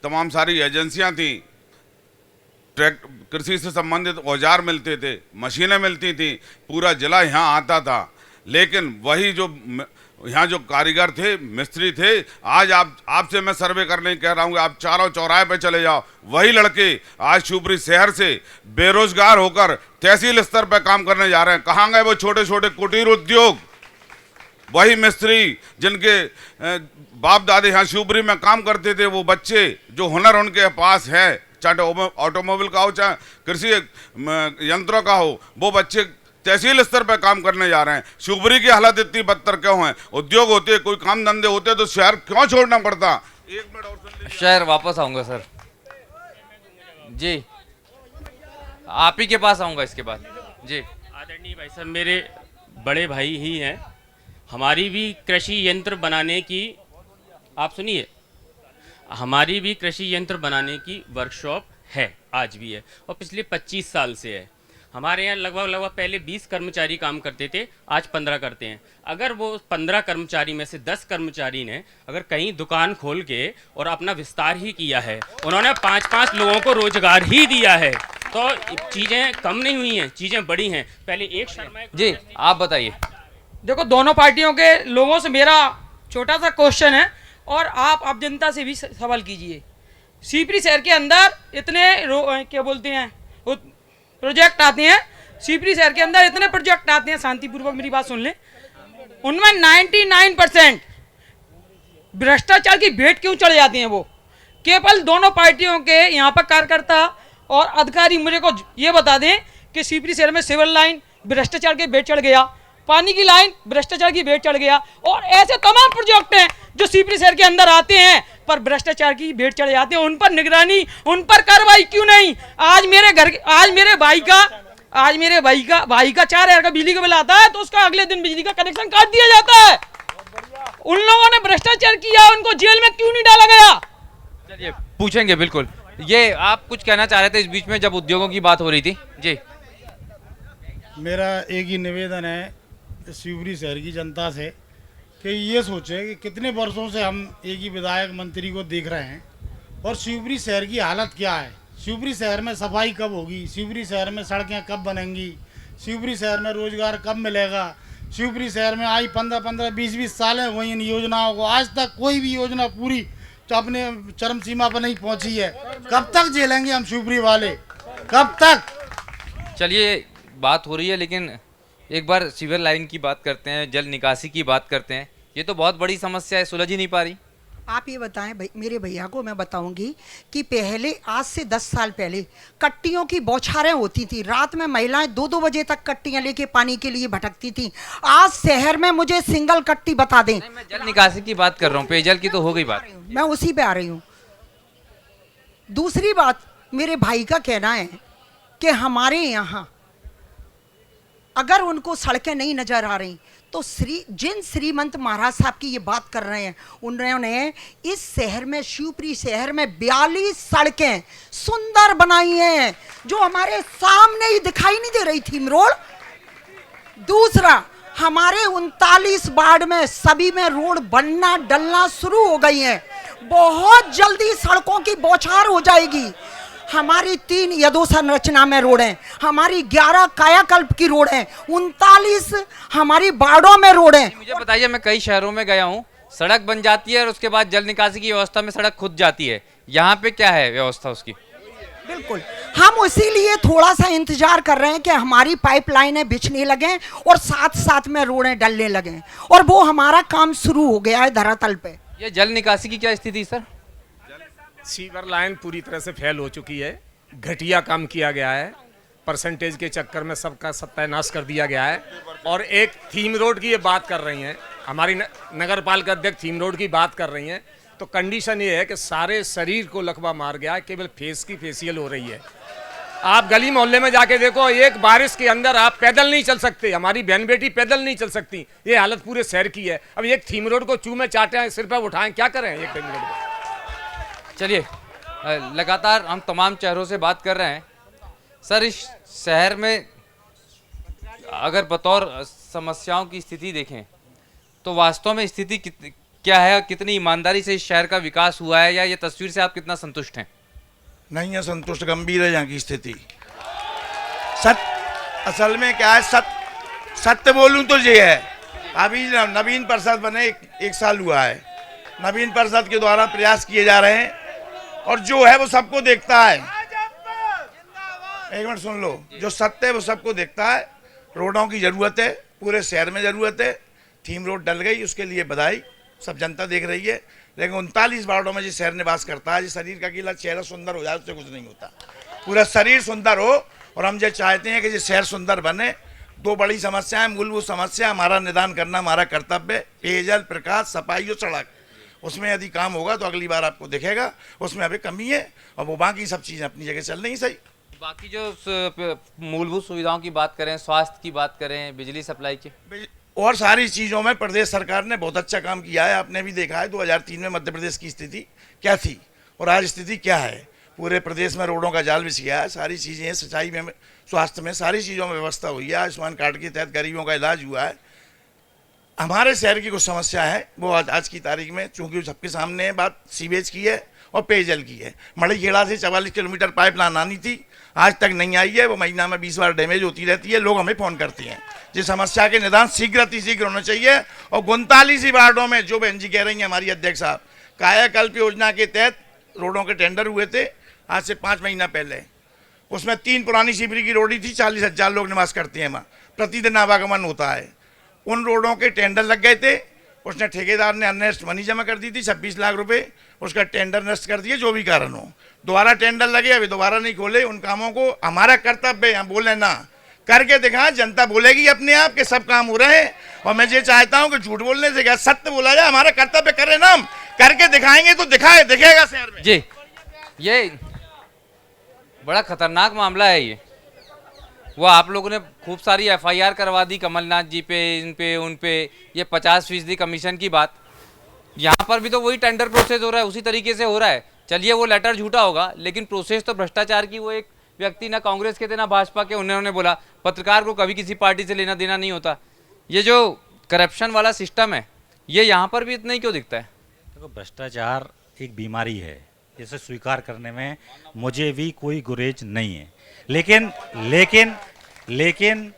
C: तमाम सारी एजेंसियाँ थी, कृषि से संबंधित औजार मिलते थे, मशीनें मिलती थी, पूरा जिला यहाँ आता था। लेकिन वही जो यहाँ जो कारीगर थे, मिस्त्री थे, आज आपसे मैं सर्वे करने कह रहा हूँ, आप चारों चौराहे पे चले जाओ, वही लड़के आज शिवपुरी शहर से बेरोजगार होकर तहसील स्तर पर काम करने जा रहे हैं। कहाँ गए वो छोटे छोटे कुटीर उद्योग? वही मिस्त्री जिनके बाप दादे यहाँ शिवपुरी में काम करते थे, वो बच्चे जो हुनर उनके पास है, चाहे ऑटोमोबाइल का हो चाहे कृषि यंत्रों का हो, वो बच्चे तहसील स्तर पर काम करने जा रहे हैं। शिवपुरी की हालत इतनी बदतर क्यों है? उद्योग होते, कोई काम धंधे होते तो शहर क्यों छोड़ना पड़ता? एक मिनट और सुन लीजिए।
A: शहर वापस आऊंगा सर जी, आप ही के पास आऊंगा इसके बाद जी।
L: आदरणीय भाई साहब, मेरे बड़े भाई ही हैं। हमारी भी कृषि यंत्र बनाने की, आप सुनिए, हमारी भी कृषि यंत्र बनाने की वर्कशॉप है, आज भी है, और पिछले 25 साल से है। हमारे यहाँ लगभग पहले 20 कर्मचारी काम करते थे, आज 15 करते हैं। अगर वो 15 कर्मचारी में से 10 कर्मचारी ने अगर कहीं दुकान खोल के और अपना विस्तार ही किया है, उन्होंने 5-5 लोगों को रोजगार ही दिया है, तो चीज़ें कम नहीं हुई हैं, चीज़ें बड़ी हैं। पहले एक शर्मा
A: जी, आप बताइए।
M: देखो, दोनों पार्टियों के लोगों से मेरा छोटा सा क्वेश्चन है, और आप जनता से भी सवाल कीजिए। शिवपुरी शहर के अंदर इतने क्या बोलते हैं प्रोजेक्ट आते हैं, शिवपुरी शहर के अंदर इतने प्रोजेक्ट आते हैं, शांतिपूर्वक मेरी बात सुन लें, उनमें 99% भ्रष्टाचार की भेंट क्यों चढ़ जाती हैं? वो केवल दोनों पार्टियों के यहाँ पर कार्यकर्ता और अधिकारी मुझे को ये बता दें कि शिवपुरी शहर में सिविल लाइन भ्रष्टाचार की भेंट चढ़ गया, पानी की लाइन भ्रष्टाचार की भेंट चढ़ गया, और ऐसे तमाम प्रोजेक्ट हैं जो शिवपुरी शहर के अंदर आते हैं पर भ्रष्टाचार की भेंट चढ़ जाते हैं। उन पर निगरानी, उन पर कार्रवाई क्यों नहीं? आज मेरे भाई का 4,000 का बिजली का बिल आता है, तो उसका अगले दिन बिजली का कनेक्शन काट दिया जाता है। उन लोगों ने भ्रष्टाचार किया, उनको जेल में क्यों नहीं डाला गया?
A: चलिए पूछेंगे, बिल्कुल। ये आप कुछ कहना चाह रहे थे इस बीच में जब उद्योगों की बात हो रही थी जी।
N: मेरा एक ही निवेदन है शिवपुरी शहर की जनता से कि ये सोचे कि कितने वर्षों से हम एक ही विधायक मंत्री को देख रहे हैं, और शिवपुरी शहर की हालत क्या है? शिवपुरी शहर में सफाई कब होगी? शिवपुरी शहर में सड़कें कब बनेंगी? शिवपुरी शहर में रोजगार कब मिलेगा? शिवपुरी शहर में आज 15-15, 20-20 साल हैं वही इन योजनाओं को, आज तक कोई भी योजना पूरी अपने चरम सीमा पर नहीं पहुंची है। कब तक झेलेंगे हम शिवपुरी वाले, कब तक?
A: चलिए, बात हो रही है, लेकिन एक बार सीवर लाइन की बात करते हैं, जल निकासी की बात करते हैं। ये तो बहुत बड़ी समस्या है, सुलझ ही नहीं पा रही।
B: आप ये बताएं मेरे भैया को मैं बताऊंगी कि पहले, आज से 10 साल पहले कट्टियों की बौछारें होती थी, रात में महिलाएं 2-2 बजे तक कट्टियां लेके पानी के लिए भटकती थी। आज शहर में मुझे सिंगल कट्टी बता दें।
A: नहीं, मैं जल निकासी की बात कर रहा हूँ, पेयजल की तो हो गई बात,
B: मैं उसी पे आ रही हूँ। दूसरी बात, मेरे भाई का कहना है कि हमारे यहाँ अगर उनको सड़कें नहीं नजर आ रही, तो जिन श्रीमंत महाराज साहब की ये बात कर रहे हैं, उन्होंने इस शहर में, शिवपुरी शहर में 42 सड़कें सुंदर बनाई हैं जो हमारे सामने ही दिखाई नहीं दे रही थी रोड। दूसरा, हमारे 39 वार्ड में सभी में रोड बनना डलना शुरू हो गई हैं। बहुत जल्दी सड़कों की बौछार हो जाएगी। हमारी 3 यदोसंरचना में रोड हैं, हमारी 11 कायाकल्प की रोड हैं, 39 हमारी वार्डों में रोड हैं।
A: मुझे बताइए, मैं कई शहरों में गया हूँ, सड़क बन जाती है और उसके बाद जल निकासी की व्यवस्था में सड़क खुद जाती है। यहाँ पे क्या है व्यवस्था उसकी?
B: बिल्कुल, हम इसीलिए थोड़ा सा इंतजार कर रहे हैं कि हमारी पाइपलाइनें बिछने लगें और साथ साथ में रोडें डलने लगें, और वो हमारा काम शुरू हो गया है धरातल पे।
A: ये जल निकासी की क्या स्थिति सर?
F: सीवर लाइन पूरी तरह से फेल हो चुकी है, घटिया काम किया गया है, परसेंटेज के चक्कर में सबका सत्यानाश कर दिया गया है। और एक थीम रोड की ये बात कर रही हैं, हमारी नगर पालिका अध्यक्ष थीम रोड की बात कर रही हैं, तो कंडीशन ये है कि सारे शरीर को लकवा मार गया है, केवल फेस की फेशियल हो रही है। आप गली मोहल्ले में जाके देखो, एक बारिश के अंदर आप पैदल नहीं चल सकते, हमारी बहन बेटी पैदल नहीं चल सकती। ये हालत पूरे शहर की है। अब एक थीम रोड को चूमे चाटे सिर पर उठाएं, क्या करें एक थीम रोड को?
A: चलिए, लगातार हम तमाम चेहरों से बात कर रहे हैं। सर, इस शहर में अगर बतौर समस्याओं की स्थिति देखें तो वास्तव में स्थिति क्या है, कितनी ईमानदारी से इस शहर का विकास हुआ है, या ये तस्वीर से आप कितना संतुष्ट हैं?
O: नहीं है संतुष्ट, गंभीर है यहाँ की स्थिति। असल में क्या है, सत्य बोलूं तो ये है, अभी नवीन पार्षद बने एक साल हुआ है, नवीन पार्षद के द्वारा प्रयास किए जा रहे हैं और जो है वो सबको देखता है। एक मिनट सुन लो, जो सत्य है वो सबको देखता है। रोडों की जरूरत है, पूरे शहर में जरूरत है। थीम रोड डल गई, उसके लिए बधाई, सब जनता देख रही है। लेकिन 39 वार्डों में जिस शहर निवास करता है, जिस शरीर का गीला चेहरा सुंदर हो जाए उससे कुछ नहीं होता, पूरा शरीर सुंदर हो। और हम जो चाहते हैं कि ये शहर सुंदर बने। दो बड़ी समस्याएं, मूलभूत समस्या हमारा निदान करना हमारा कर्तव्य, पेयजल, प्रकाश, सफाई और सड़क। उसमें यदि काम होगा तो अगली बार आपको दिखेगा, उसमें अभी कमी है और वो बाकी सब चीज़ें अपनी जगह चल रही सही।
A: बाकी जो मूलभूत सुविधाओं की बात करें, स्वास्थ्य की बात करें, बिजली सप्लाई की
O: और सारी चीज़ों में प्रदेश सरकार ने बहुत अच्छा काम किया है। आपने भी देखा है 2003 में मध्य प्रदेश की स्थिति क्या थी और आज स्थिति क्या है। पूरे प्रदेश में रोडों का जाल बिछ गया है, सारी चीज़ें, सिंचाई में, स्वास्थ्य में, सारी चीज़ों में व्यवस्था हुई है। आयुष्मान कार्ड के तहत गरीबों का इलाज हुआ है। हमारे शहर की कुछ समस्या है, वो आज की तारीख में चूँकि सबके सामने बात सीवेज की है और पेयजल की है। मड़ईखेड़ा से 44 किलोमीटर पाइपलाइन आनी थी, आज तक नहीं आई है। वो महीना में 20 बार डैमेज होती रहती है, लोग हमें फ़ोन करते हैं। जिस समस्या के निदान शीघ्र होना चाहिए। और 39 वार्डों में जो बहन जी कह रही हैं हमारी अध्यक्ष साहब, कायाकल्प योजना के तहत रोडों के टेंडर हुए थे आज से 5 महीना पहले। उसमें 3 पुरानी शिवरी की रोडी थी, 40,000 लोग निवास करते हैं वहाँ, प्रतिदिन आवागमन होता है। उन रोडों के टेंडर लग गए थे, उसने ठेकेदार ने अननेस्ट मनी जमा कर दी थी 26 लाख रुपए, उसका टेंडर नष्ट कर दिए, जो भी कारण हो। दोबारा टेंडर लगे, अभी दोबारा नहीं खोले। उन कामों को हमारा कर्तव्य है, हम बोले ना, करके दिखाएं, जनता बोलेगी अपने आप के सब काम हो रहे हैं। और मैं ये चाहता हूं कि झूठ बोलने से क्या, सत्य बोला जाए। हमारा कर्तव्य करें ना, हम करके दिखाएंगे तो दिखेगा शहर में।
A: जी, ये बड़ा खतरनाक मामला है ये। वो आप लोगों ने खूब सारी FIR करवा दी कमलनाथ जी पे, इन पे, उन पे। ये 50% कमीशन की बात, यहाँ पर भी तो वही टेंडर प्रोसेस हो रहा है, उसी तरीके से हो रहा है। चलिए वो लेटर झूठा होगा, लेकिन प्रोसेस तो भ्रष्टाचार की। वो एक व्यक्ति ना कांग्रेस के थे ना भाजपा के, उन्होंने बोला पत्रकार को कभी किसी पार्टी से लेना देना नहीं होता। ये जो करप्शन वाला सिस्टम है, ये यहाँ पर भी इतना ही क्यों दिखता है?
E: देखो, भ्रष्टाचार एक बीमारी है, इसे स्वीकार करने में मुझे भी कोई गुरेज नहीं है। लेकिन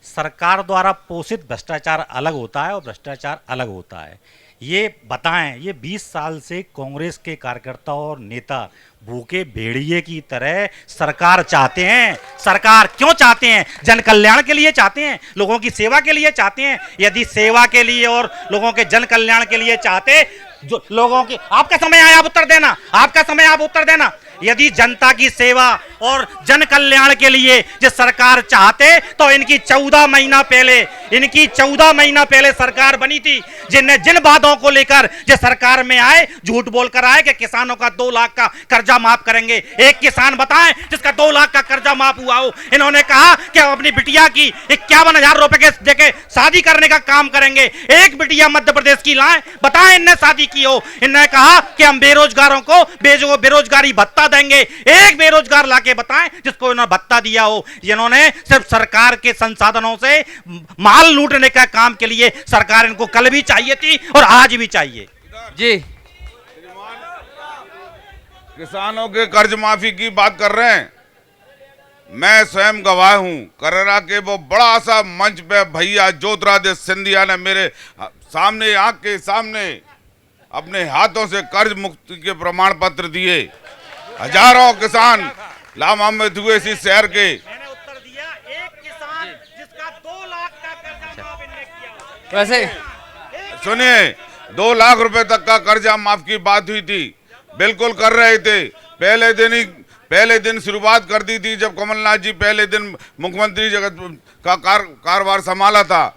E: सरकार द्वारा पोषित भ्रष्टाचार अलग होता है और भ्रष्टाचार अलग होता है। ये बताएं, ये 20 साल से कांग्रेस के कार्यकर्ता और नेता भूखे भेड़िए की तरह सरकार चाहते हैं। सरकार क्यों चाहते हैं? जन कल्याण के लिए चाहते हैं, लोगों की सेवा के लिए चाहते हैं। यदि सेवा के लिए और लोगों के जन कल्याण के लिए चाहते, जो लोगों की, आपका समय आया, आप उत्तर देना, आपका समय, आप उत्तर देना। यदि जनता की सेवा और जन कल्याण के लिए जो सरकार चाहते तो इनकी 14 महीना पहले सरकार बनी थी, जिन वादों को लेकर जो सरकार में आए, झूठ बोलकर आए कि किसानों का 2 लाख का कर्जा माफ करेंगे। एक किसान बताएं जिसका 2 लाख का कर्जा माफ हुआ हो। इन्होंने कहा कि हम अपनी बिटिया की 51,000 रुपए के देके शादी करने का काम करेंगे। एक बिटिया मध्य प्रदेश की लाएं, बताएं इनने शादी की हो। इन्होंने कहा कि हम बेरोजगारों को बेरोजगारी भत्ता देंगे। एक बेरोजगार लाके बताएं जिसको इन्होंने भत्ता दिया हो। इन्होंने सिर्फ सरकार के संसाधनों से माल लूटने का काम के लिए सरकार इनको कल भी चाहिए थी और आज भी चाहिए।
A: जी,
C: किसानों के कर्ज माफी की बात कर रहे हैं, मैं स्वयं गवाह हूं। करेरा के वो बड़ा सा मंच पे भैया ज्योतिरादित्य सिंधिया ने मेरे सामने, आंख के सामने अपने हाथों से कर्ज मुक्ति के प्रमाण पत्र दिए। हजारों किसान लाभान्वित हुए इसी शहर के।
E: मैंने उत्तर दिया, एक किसान जिसका 2 लाख का कर्जा माफ इन्होंने किया।
A: वैसे
C: सुनिए, 2 लाख रुपए तक का कर्जा माफ की बात हुई थी, बिल्कुल कर रहे थे। पहले दिन शुरुआत कर दी थी जब कमलनाथ जी पहले दिन मुख्यमंत्री जगत का कारोबार संभाला था।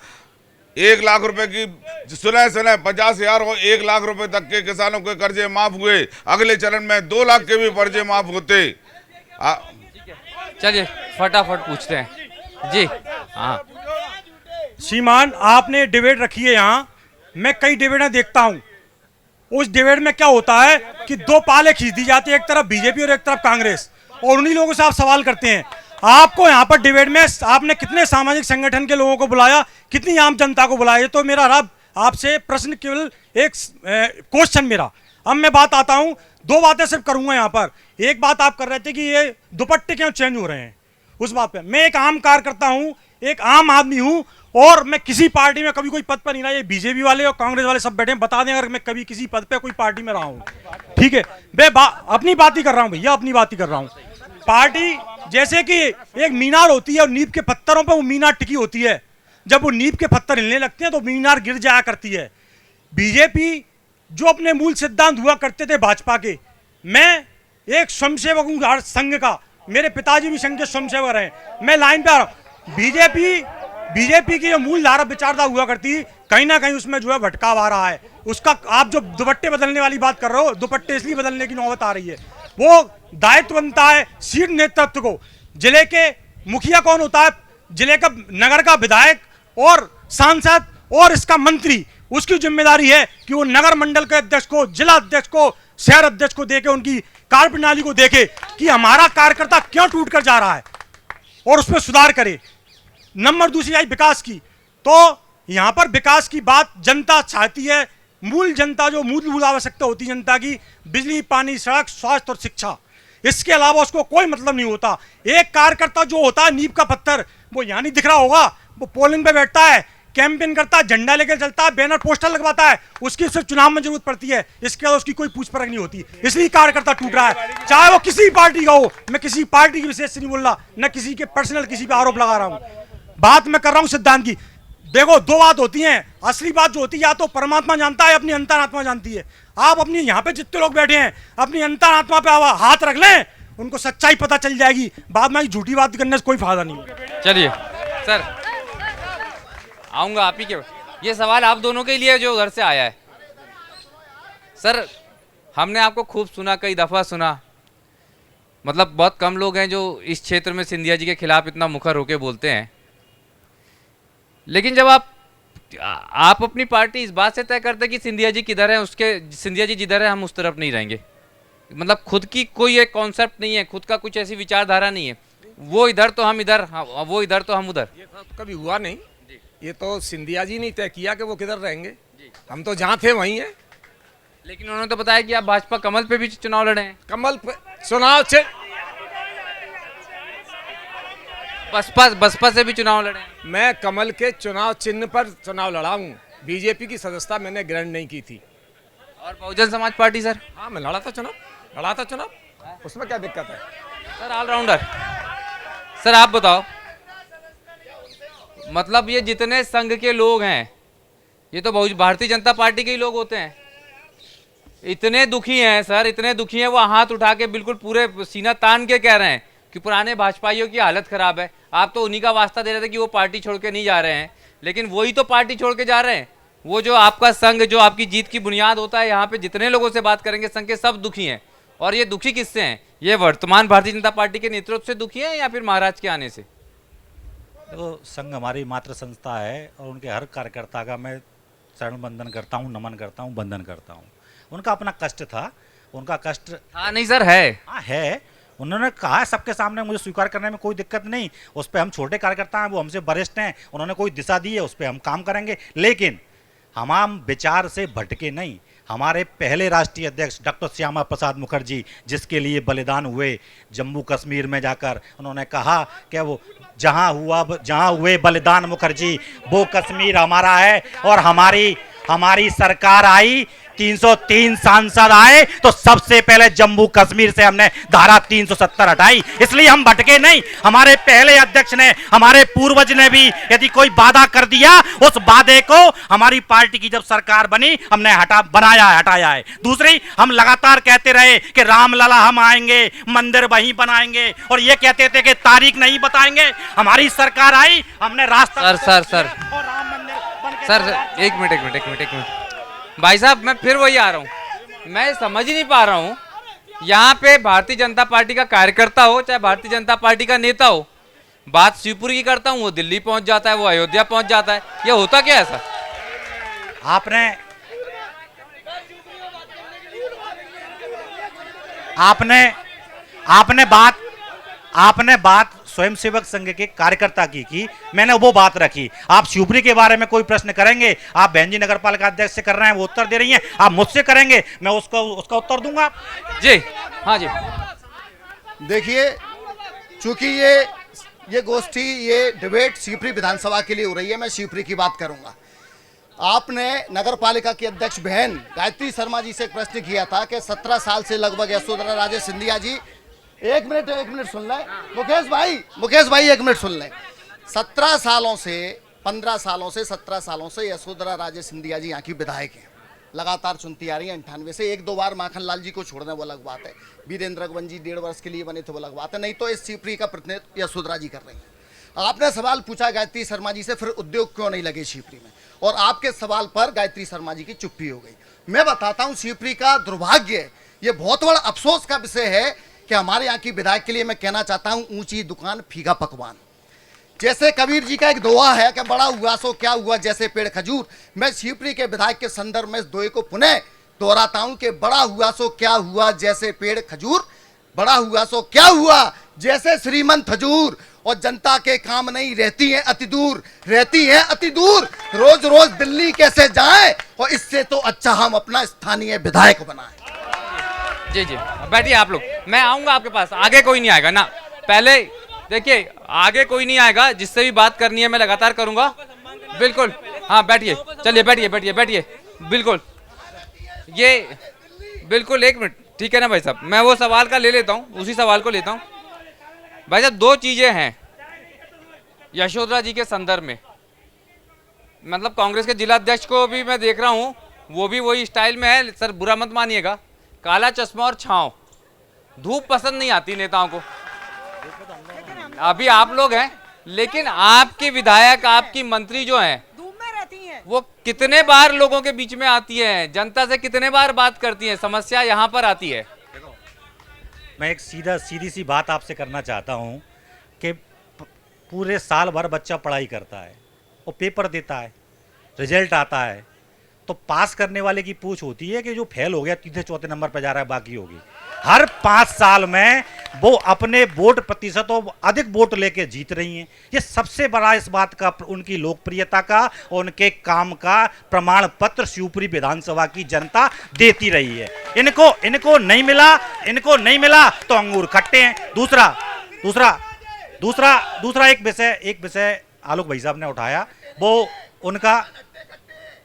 C: 1 लाख रुपए की सुने 50,000 और 1 लाख रुपए तक के किसानों के कर्जे माफ हुए। अगले चरण में 2 लाख के भी कर्जे माफ होते।
A: चलिए फटाफट पूछते हैं जी। हाँ,
P: श्रीमान, आपने डिबेट रखी है यहाँ, मैं कई डिबेटें देखता हूँ। उस डिबेट में क्या होता है कि 2 पाले खींच दी जाती है, एक तरफ बीजेपी और एक तरफ कांग्रेस, और उन्हीं लोगों से आप सवाल करते हैं। आपको यहाँ पर डिबेट में आपने कितने सामाजिक संगठन के लोगों को बुलाया, कितनी आम जनता को बुलाया? तो मेरा रब आपसे प्रश्न केवल एक क्वेश्चन मेरा। अब मैं बात आता हूँ, दो बातें सिर्फ करूंगा यहाँ पर। एक बात आप कर रहे थे कि ये दुपट्टे क्यों चेंज हो रहे हैं, उस बात पे मैं एक आम कार्यकर्ता हूँ, एक आम आदमी हूँ, और मैं किसी पार्टी में कभी कोई पद पर नहीं रहा। ये बीजेपी वाले और कांग्रेस वाले सब बैठे हैं, बता दें अगर मैं कभी किसी पद पे कोई पार्टी में रहा हूँ, ठीक है? मैं अपनी बात ही कर रहा हूँ भैया, अपनी बात ही कर रहा हूँ। पार्टी जैसे कि एक मीनार होती है और नींव के पत्थरों पर वो मीनार टिकी होती है, जब वो नींव के पत्थर हिलने लगते हैं तो मीनार गिर जाया करती है। बीजेपी जो अपने मूल सिद्धांत हुआ करते थे भाजपा के, मैं एक स्वयंसेवक हूँ संघ का, मेरे पिताजी भी संघ के स्वयंसेवक रहे, मैं लाइन पे आ रहा हूँ। बीजेपी की जो मूल धारा विचारधारा हुआ करती, कहीं ना कहीं उसमें जो है भटकाव आ रहा है। उसका आप जो दुपट्टे बदलने वाली बात कर रहे हो, दुपट्टे इसलिए बदलने की नौबत आ रही है, वो दायित्व बनता है सीट नेतृत्व को। जिले के मुखिया कौन होता है? जिले का, नगर का विधायक और सांसद और इसका मंत्री, उसकी जिम्मेदारी है कि वो नगर मंडल के अध्यक्ष को, जिला अध्यक्ष को, शहर अध्यक्ष को देखे, उनकी कार्यप्रणाली को देखे कि हमारा कार्यकर्ता क्यों टूट कर जा रहा है और उसमें सुधार करे। नंबर दूसरी आई विकास की, तो यहां पर विकास की बात जनता चाहती है। मूल जनता जो मूलभूत आवश्यकता होती है जनता की, बिजली, पानी, सड़क, स्वास्थ्य और शिक्षा, इसके अलावा उसको कोई मतलब नहीं होता। एक कार्यकर्ता जो होता है नींव का पत्थर, वो यहाँ नहीं दिख रहा होगा, वो पोलिंग पे बैठता है, कैंपेन करता है, झंडा लेकर चलता है, बैनर पोस्टर लगवाता है, उसकी सिर्फ चुनाव में जरूरत पड़ती है, इसके बाद उसकी कोई पूछ परख नहीं होती। इसलिए कार्यकर्ता टूट रहा है, चाहे वो किसी पार्टी का हो। मैं किसी पार्टी की विशेष नहीं बोल रहा, न किसी के पर्सनल किसी पे आरोप लगा रहा हूँ, बात मैं कर रहा हूँ सिद्धांत की। देखो, दो बात होती हैं, असली बात जो होती है या तो परमात्मा जानता है, अपनी अंतरात्मा जानती है। आप अपनी यहाँ पे जितने लोग बैठे हैं, अपनी अंतरात्मा पे हाथ रख लें, उनको सच्चाई पता चल जाएगी। बाद में झूठी बात करने से कोई फायदा नहीं।
A: चलिए सर, आऊंगा आप ही के। ये सवाल आप दोनों के लिए जो घर से आया है। सर, हमने आपको खूब सुना, कई दफा सुना, मतलब बहुत कम लोग हैं जो इस क्षेत्र में सिंधिया जी के खिलाफ इतना मुखर होके बोलते हैं। लेकिन जब आप अपनी पार्टी इस बात से तय करते कि सिंधिया जी किधर है, उसके सिंधिया जी जिधर है हम उस तरफ नहीं रहेंगे, मतलब खुद की कोई एक कॉन्सेप्ट नहीं है, खुद का कुछ ऐसी विचारधारा नहीं है, वो इधर तो हम इधर, वो इधर तो हम उधर।
F: ये तो कभी हुआ नहीं, ये तो सिंधिया जी ने तय किया कि वो किधर रहेंगे, हम तो जहाँ थे वहीं हैं।
A: लेकिन उन्होंने तो बताया कि आप भाजपा कमल पे भी चुनाव लड़े हैं।
F: कमल पे चुनाव से,
A: बसपा से भी चुनाव लड़े हैं।
F: मैं कमल के चुनाव चिन्ह पर चुनाव लड़ा हूँ, बीजेपी की सदस्यता मैंने ग्रहण नहीं की थी।
A: और बहुजन समाज पार्टी सर?
F: हाँ, मैं लड़ा था चुनाव, उसमें क्या दिक्कत है?
A: Sir allrounder. सर आप बताओ, मतलब ये जितने संघ के लोग हैं, ये तो भारतीय जनता पार्टी के ही लोग होते हैं, इतने दुखी हैं सर, इतने दुखी हैं, वो हाथ उठा के बिल्कुल पूरे सीना तान के कह रहे हैं कि पुराने भाजपाइयों की हालत खराब है। आप तो उन्हीं का वास्ता दे रहे थे कि वो पार्टी छोड़ के नहीं जा रहे हैं, लेकिन वही तो पार्टी छोड़ के जा रहे हैं। वो जो आपका संघ, जो आपकी जीत की बुनियाद होता है, यहाँ पे जितने लोगों से बात करेंगे संघ के सब दुखी हैं। और ये दुखी किससे हैं? ये वर्तमान भारतीय जनता पार्टी के नेतृत्व से दुखी हैं या फिर महाराज के आने से?
E: तो संघ हमारी मातृ संस्था है और उनके हर कार्यकर्ता का मैं शरण बंदन करता हूँ, नमन करता हूँ, वंदन करता हूँ। उनका अपना कष्ट था, उनका कष्ट
A: हाँ नहीं सर है,
E: हाँ है। उन्होंने कहा सबके सामने, मुझे स्वीकार करने में कोई दिक्कत नहीं, उस पर हम छोटे कार्यकर्ता हैं, वो हमसे वरिष्ठ हैं, उन्होंने कोई दिशा दी है, उस पर हम काम करेंगे। लेकिन हम विचार से भटके नहीं। हमारे पहले राष्ट्रीय अध्यक्ष डॉक्टर श्यामा प्रसाद मुखर्जी, जिसके लिए बलिदान हुए जम्मू कश्मीर में जाकर, उन्होंने कहा कि वो जहाँ हुए बलिदान मुखर्जी, वो कश्मीर हमारा है। और हमारी सरकार आई, 303 सांसद आए, तो सबसे पहले जम्मू कश्मीर से हमने धारा 370 हटाई। इसलिए हम भटके नहीं। हमारे पहले अध्यक्ष ने, हमारे पूर्वज ने भी यदि कोई वादा कर दिया, उस वादे को हमारी पार्टी की जब सरकार बनी हमने हटाया है। दूसरी, हम लगातार कहते रहे कि रामलला हम आएंगे, मंदिर वहीं बनाएंगे, और ये कहते थे कि तारीख नहीं बताएंगे। हमारी सरकार आई, हमने रास्ता
A: सर एक मिनट भाई साहब, मैं फिर वही आ रहा हूँ, मैं समझ ही नहीं पा रहा हूँ। यहाँ पे भारतीय जनता पार्टी का कार्यकर्ता हो चाहे भारतीय जनता पार्टी का नेता हो, बात शिवपुरी की करता हूँ, वो दिल्ली पहुंच जाता है, वो अयोध्या पहुंच जाता है। ये होता क्या है सर?
E: आपने बात स्वयंसेवक संघ के कार्यकर्ता की मैंने वो बात रखी। आप शिवपुरी के बारे में कोई प्रश्न करेंगे, आप बहन जी नगर पालिका अध्यक्ष से कर रहे हैं, वो उत्तर दे रही हैं, आप मुझसे करेंगे, मैं उसका उत्तर दूंगा।
A: जी हाँ जी।
Q: देखिए, चूंकि ये गोष्ठी, ये डिबेट शिवपुरी विधानसभा के लिए हो रही है, मैं शिवपुरी की बात करूंगा। आपने नगर पालिका की अध्यक्ष बहन गायत्री शर्मा जी से एक प्रश्न किया था कि 17 साल से लगभग यशोधरा राजे सिंधिया जी, एक मिनट सुन लें मुकेश भाई 1 मिनट सुन लें। 17 सालों से 15 सालों से 17 सालों से यशोधरा राजे सिंधिया जी यहाँ की विधायक हैं, लगातार चुनती आ रही है। 98 से 1-2 बार माखन लाल जी को छोड़ना वो अलग बात है, वीरेंद्र अगवन जी 1.5 वर्ष के लिए बने थे वो अलग बात है, नहीं तो इस शिवपुरी का प्रतिनिधित्व यशोधरा जी कर रही है। आपने सवाल पूछा गायत्री शर्मा जी से, फिर उद्योग क्यों नहीं लगे शिवपुरी में, और आपके सवाल पर गायत्री शर्मा जी की चुप्पी हो गई। मैं बताता हूं, शिवपुरी का दुर्भाग्य, ये बहुत बड़ा अफसोस का विषय है कि हमारे यहाँ की विधायक के लिए मैं कहना चाहता हूं, ऊंची दुकान फीका पकवान। जैसे कबीर जी का एक दोहा है कि बड़ा हुआ सो क्या हुआ जैसे पेड़ खजूर। मैं शिवपुरी के विधायक के संदर्भ में इस दोहे को पुनः दोहराता हूं कि बड़ा हुआ सो क्या हुआ जैसे पेड़ खजूर, बड़ा हुआ सो क्या हुआ जैसे श्रीमंत हजूर, और जनता के काम नहीं, रहती हैं अति दूर, रहती हैं अति दूर, रोज रोज दिल्ली कैसे जाएं, और इससे तो अच्छा हम अपना स्थानीय विधायक बनाएं।
A: जी जी, बैठिए आप लोग, मैं आऊंगा आपके पास, आगे कोई नहीं आएगा ना। पहले देखिए, आगे कोई नहीं आएगा, जिससे भी बात करनी है मैं लगातार करूंगा। बिल्कुल, हाँ बैठिए, चलिए बैठिए, बिल्कुल। ये बिल्कुल 1 मिनट, ठीक है ना भाई साहब, मैं वो सवाल का ले लेता हूँ, उसी सवाल को लेता हूँ। भाई साहब 2 चीजें हैं यशोधरा जी के संदर्भ में, मतलब कांग्रेस के जिला अध्यक्ष को भी मैं देख रहा हूँ, वो भी वही स्टाइल में है, सर बुरा मत मानिएगा, काला चश्मा और छांव, धूप पसंद नहीं आती नेताओं को। अभी आप लोग हैं, लेकिन आपके विधायक, आपकी मंत्री जो हैं, वो कितने बार लोगों के बीच में आती है, जनता से कितने बार बात करती है, समस्या यहाँ पर आती है।
E: मैं एक सीधी सी बात आपसे करना चाहता हूँ कि पूरे साल भर बच्चा पढ़ाई करता है, वो पेपर देता है, रिजल्ट आता है, तो पास करने वाले की पूछ होती है कि जो फेल हो गया 3-4 नंबर पर जा रहा है बाकी होगी। हर 5 साल में वो अपने वोट प्रतिशतों अधिक वोट लेके जीत रही हैं। ये सबसे बड़ा इस बात का, उनकी लोकप्रियता का और उनके काम का प्रमाण पत्र शिवपुरी विधानसभा की जनता देती रही है। इनको नहीं मिला तो अंगूर खट्टे हैं। दूसरा एक विषय आलोक भाई साहब ने उठाया, वो उनका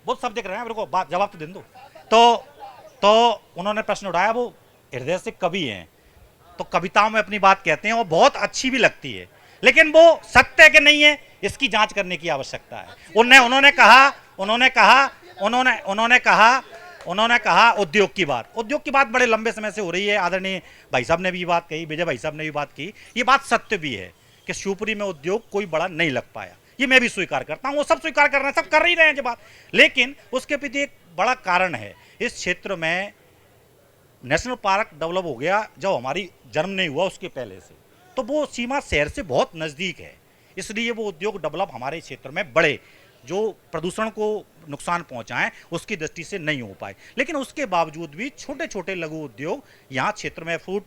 E: बहुत सब देख रहे हैं, मेरे को बात जवाब तो दे दो। तो उन्होंने प्रश्न उठाया, वो हृदय से कवि हैं, तो कविताओं में अपनी बात कहते हैं, वो बहुत अच्छी भी लगती है, लेकिन वो सत्य है कि नहीं है इसकी जांच करने की आवश्यकता है। उन्होंने कहा उद्योग की बात बड़े लंबे समय से हो रही है। आदरणीय भाई साहब ने भी बात कही, विजय भाई साहब ने भी बात की, ये बात सत्य भी है कि शिवपुरी में उद्योग कोई बड़ा नहीं लग पाया, ये मैं भी स्वीकार करता हूँ, वो सब स्वीकार कर रहे हैं, सब कर ही रहे हैं ये बात। लेकिन उसके पीछे एक बड़ा कारण है, इस क्षेत्र में नेशनल पार्क डेवलप हो गया जब हमारी जन्म नहीं हुआ उसके पहले से, तो वो सीमा शहर से बहुत नज़दीक है, इसलिए वो उद्योग डेवलप हमारे क्षेत्र में बड़े, जो प्रदूषण को नुकसान पहुंचाएं उसकी दृष्टि से नहीं हो पाए। लेकिन उसके बावजूद भी छोटे छोटे लघु उद्योग यहाँ क्षेत्र में, फ्रूट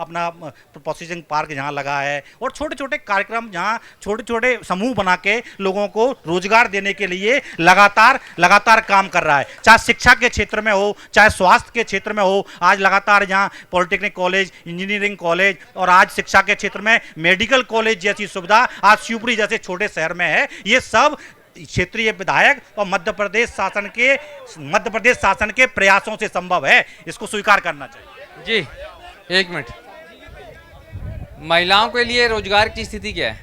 E: अपना प्रोसेसिंग पार्क जहाँ लगा है, और छोटे छोटे कार्यक्रम जहाँ छोटे छोटे समूह बना के लोगों को रोजगार देने के लिए लगातार काम कर रहा है। चाहे शिक्षा के क्षेत्र में हो, चाहे स्वास्थ्य के क्षेत्र में हो, आज लगातार यहाँ पॉलिटेक्निक कॉलेज, इंजीनियरिंग कॉलेज, और आज शिक्षा के क्षेत्र में मेडिकल कॉलेज जैसी सुविधा आज शिवपुरी जैसे छोटे शहर में है। ये सब क्षेत्रीय विधायक और मध्य प्रदेश शासन के प्रयासों से संभव है, इसको स्वीकार करना चाहिए।
A: जी 1 मिनट, महिलाओं के लिए रोजगार की स्थिति क्या है?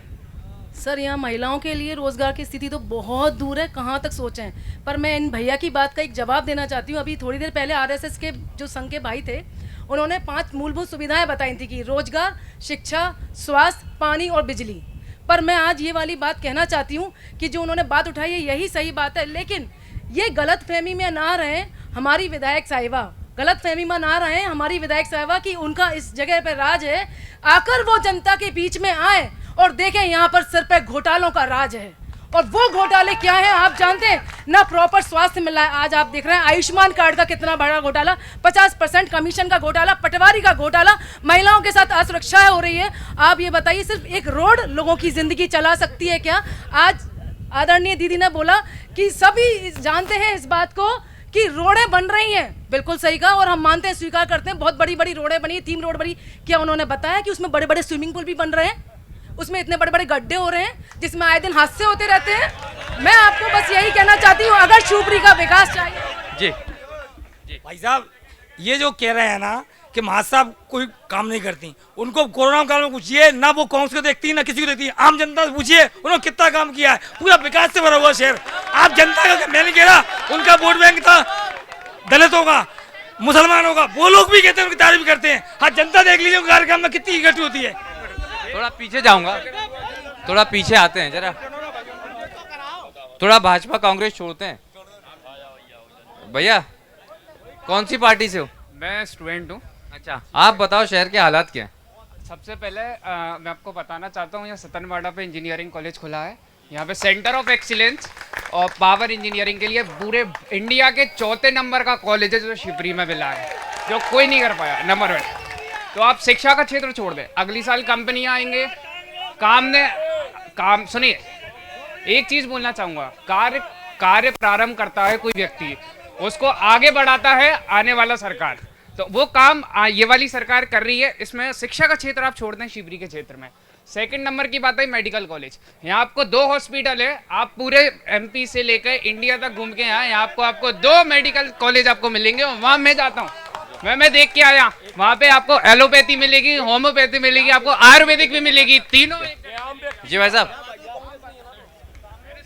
R: सर, यहाँ महिलाओं के लिए रोजगार की स्थिति तो बहुत दूर है, कहाँ तक सोचें। पर मैं इन भैया की बात का एक जवाब देना चाहती हूँ। अभी थोड़ी देर पहले आरएसएस के जो संघ के भाई थे, उन्होंने 5 मूलभूत सुविधाएं बताई थी कि रोजगार, शिक्षा, स्वास्थ्य, पानी और बिजली। पर मैं आज ये वाली बात कहना चाहती हूँ कि जो उन्होंने बात उठाई है यही सही बात है, लेकिन ये गलतफहमी में ना रहें हमारी विधायक साहिबा कि उनका इस जगह पर राज है। आकर वो जनता के बीच में आए और देखें यहाँ पर सिर पे घोटालों का राज है, और वो घोटाले क्या हैं आप जानते हैं ना। प्रॉपर स्वास्थ्य मिल रहा है, आज आप देख रहे हैं आयुष्मान कार्ड का कितना बड़ा घोटाला, 50% कमीशन का घोटाला, पटवारी का घोटाला, महिलाओं के साथ असुरक्षा हो रही है। आप ये बताइए सिर्फ एक रोड लोगों की जिंदगी चला सकती है क्या? आज आदरणीय दीदी ने बोला कि सभी जानते हैं इस बात को कि रोडें बन रही हैं, बिल्कुल सही कहा और हम मानते हैं, स्वीकार करते हैं, बहुत बड़ी बड़ी रोडें बनी, 3 रोड बनी। क्या उन्होंने बताया कि उसमें बड़े बड़े स्विमिंग पूल भी बन रहे हैं, उसमें इतने बड़े बड़े गड्ढे हो रहे हैं जिसमें आए दिन हादसे होते रहते हैं? मैं आपको बस यही कहना चाहती हूँ, अगर शिवपुरी का विकास चाहिए।
A: जी
P: भाई साहब, ये जो कह रहे हैं ना कि महाराज साहब कोई काम नहीं करती, उनको कोरोना काल में पूछिए ना, वो कांग्रेस को देखती है ना किसी को देखती है, आम जनता से पूछिए उन्होंने कितना काम किया है, पूरा विकास से भरा हुआ शहर। आप जनता का, मैं नहीं कह रहा, उनका वोट बैंक था दलितों का, मुसलमानों का, वो लोग भी कहते हैं, उनकी तारीफ करते हैं। हाँ, जनता देख लीजिए कार्यक्रम में कितनी इकट्ठी होती है।
A: थोड़ा पीछे जाऊंगा, थोड़ा पीछे आते हैं जरा, थोड़ा भाजपा कांग्रेस छोड़ते हैं। भैया कौन सी पार्टी से हो?
S: मैं स्टूडेंट हूँ।
A: अच्छा, आप बताओ शहर के हालात क्या हैं?
S: सबसे पहले मैं आपको बताना चाहता हूँ, यहाँ सतनवाड़ा पे इंजीनियरिंग कॉलेज खुला है, यहाँ पे सेंटर ऑफ एक्सीलेंस और पावर इंजीनियरिंग के लिए पूरे इंडिया के 4थे नंबर का कॉलेज है जो शिवपुरी में मिला है, जो कोई नहीं कर पाया नंबर 1। तो आप शिक्षा का क्षेत्र छोड़ दें, अगली साल कंपनियां आएंगे, काम सुनिए, एक चीज बोलना चाहूंगा, कार्य प्रारंभ करता है कोई व्यक्ति, उसको आगे बढ़ाता है आने वाला सरकार, तो वो काम ये वाली सरकार कर रही है। इसमें शिक्षा का क्षेत्र आप छोड़ दें, शिवपुरी के क्षेत्र में सेकंड नंबर की बात है मेडिकल कॉलेज। यहाँ आपको 2 हॉस्पिटल है, आप पूरे एमपी से लेकर इंडिया तक घूम के यहाँ आपको 2 मेडिकल कॉलेज आपको मिलेंगे। वहाँ मैं जाता हूँ, मैं देख के आया, वहाँ पे आपको एलोपैथी मिलेगी, होम्योपैथी मिलेगी, आपको आयुर्वेदिक भी मिलेगी, तीनों।
A: जी भाई साहब,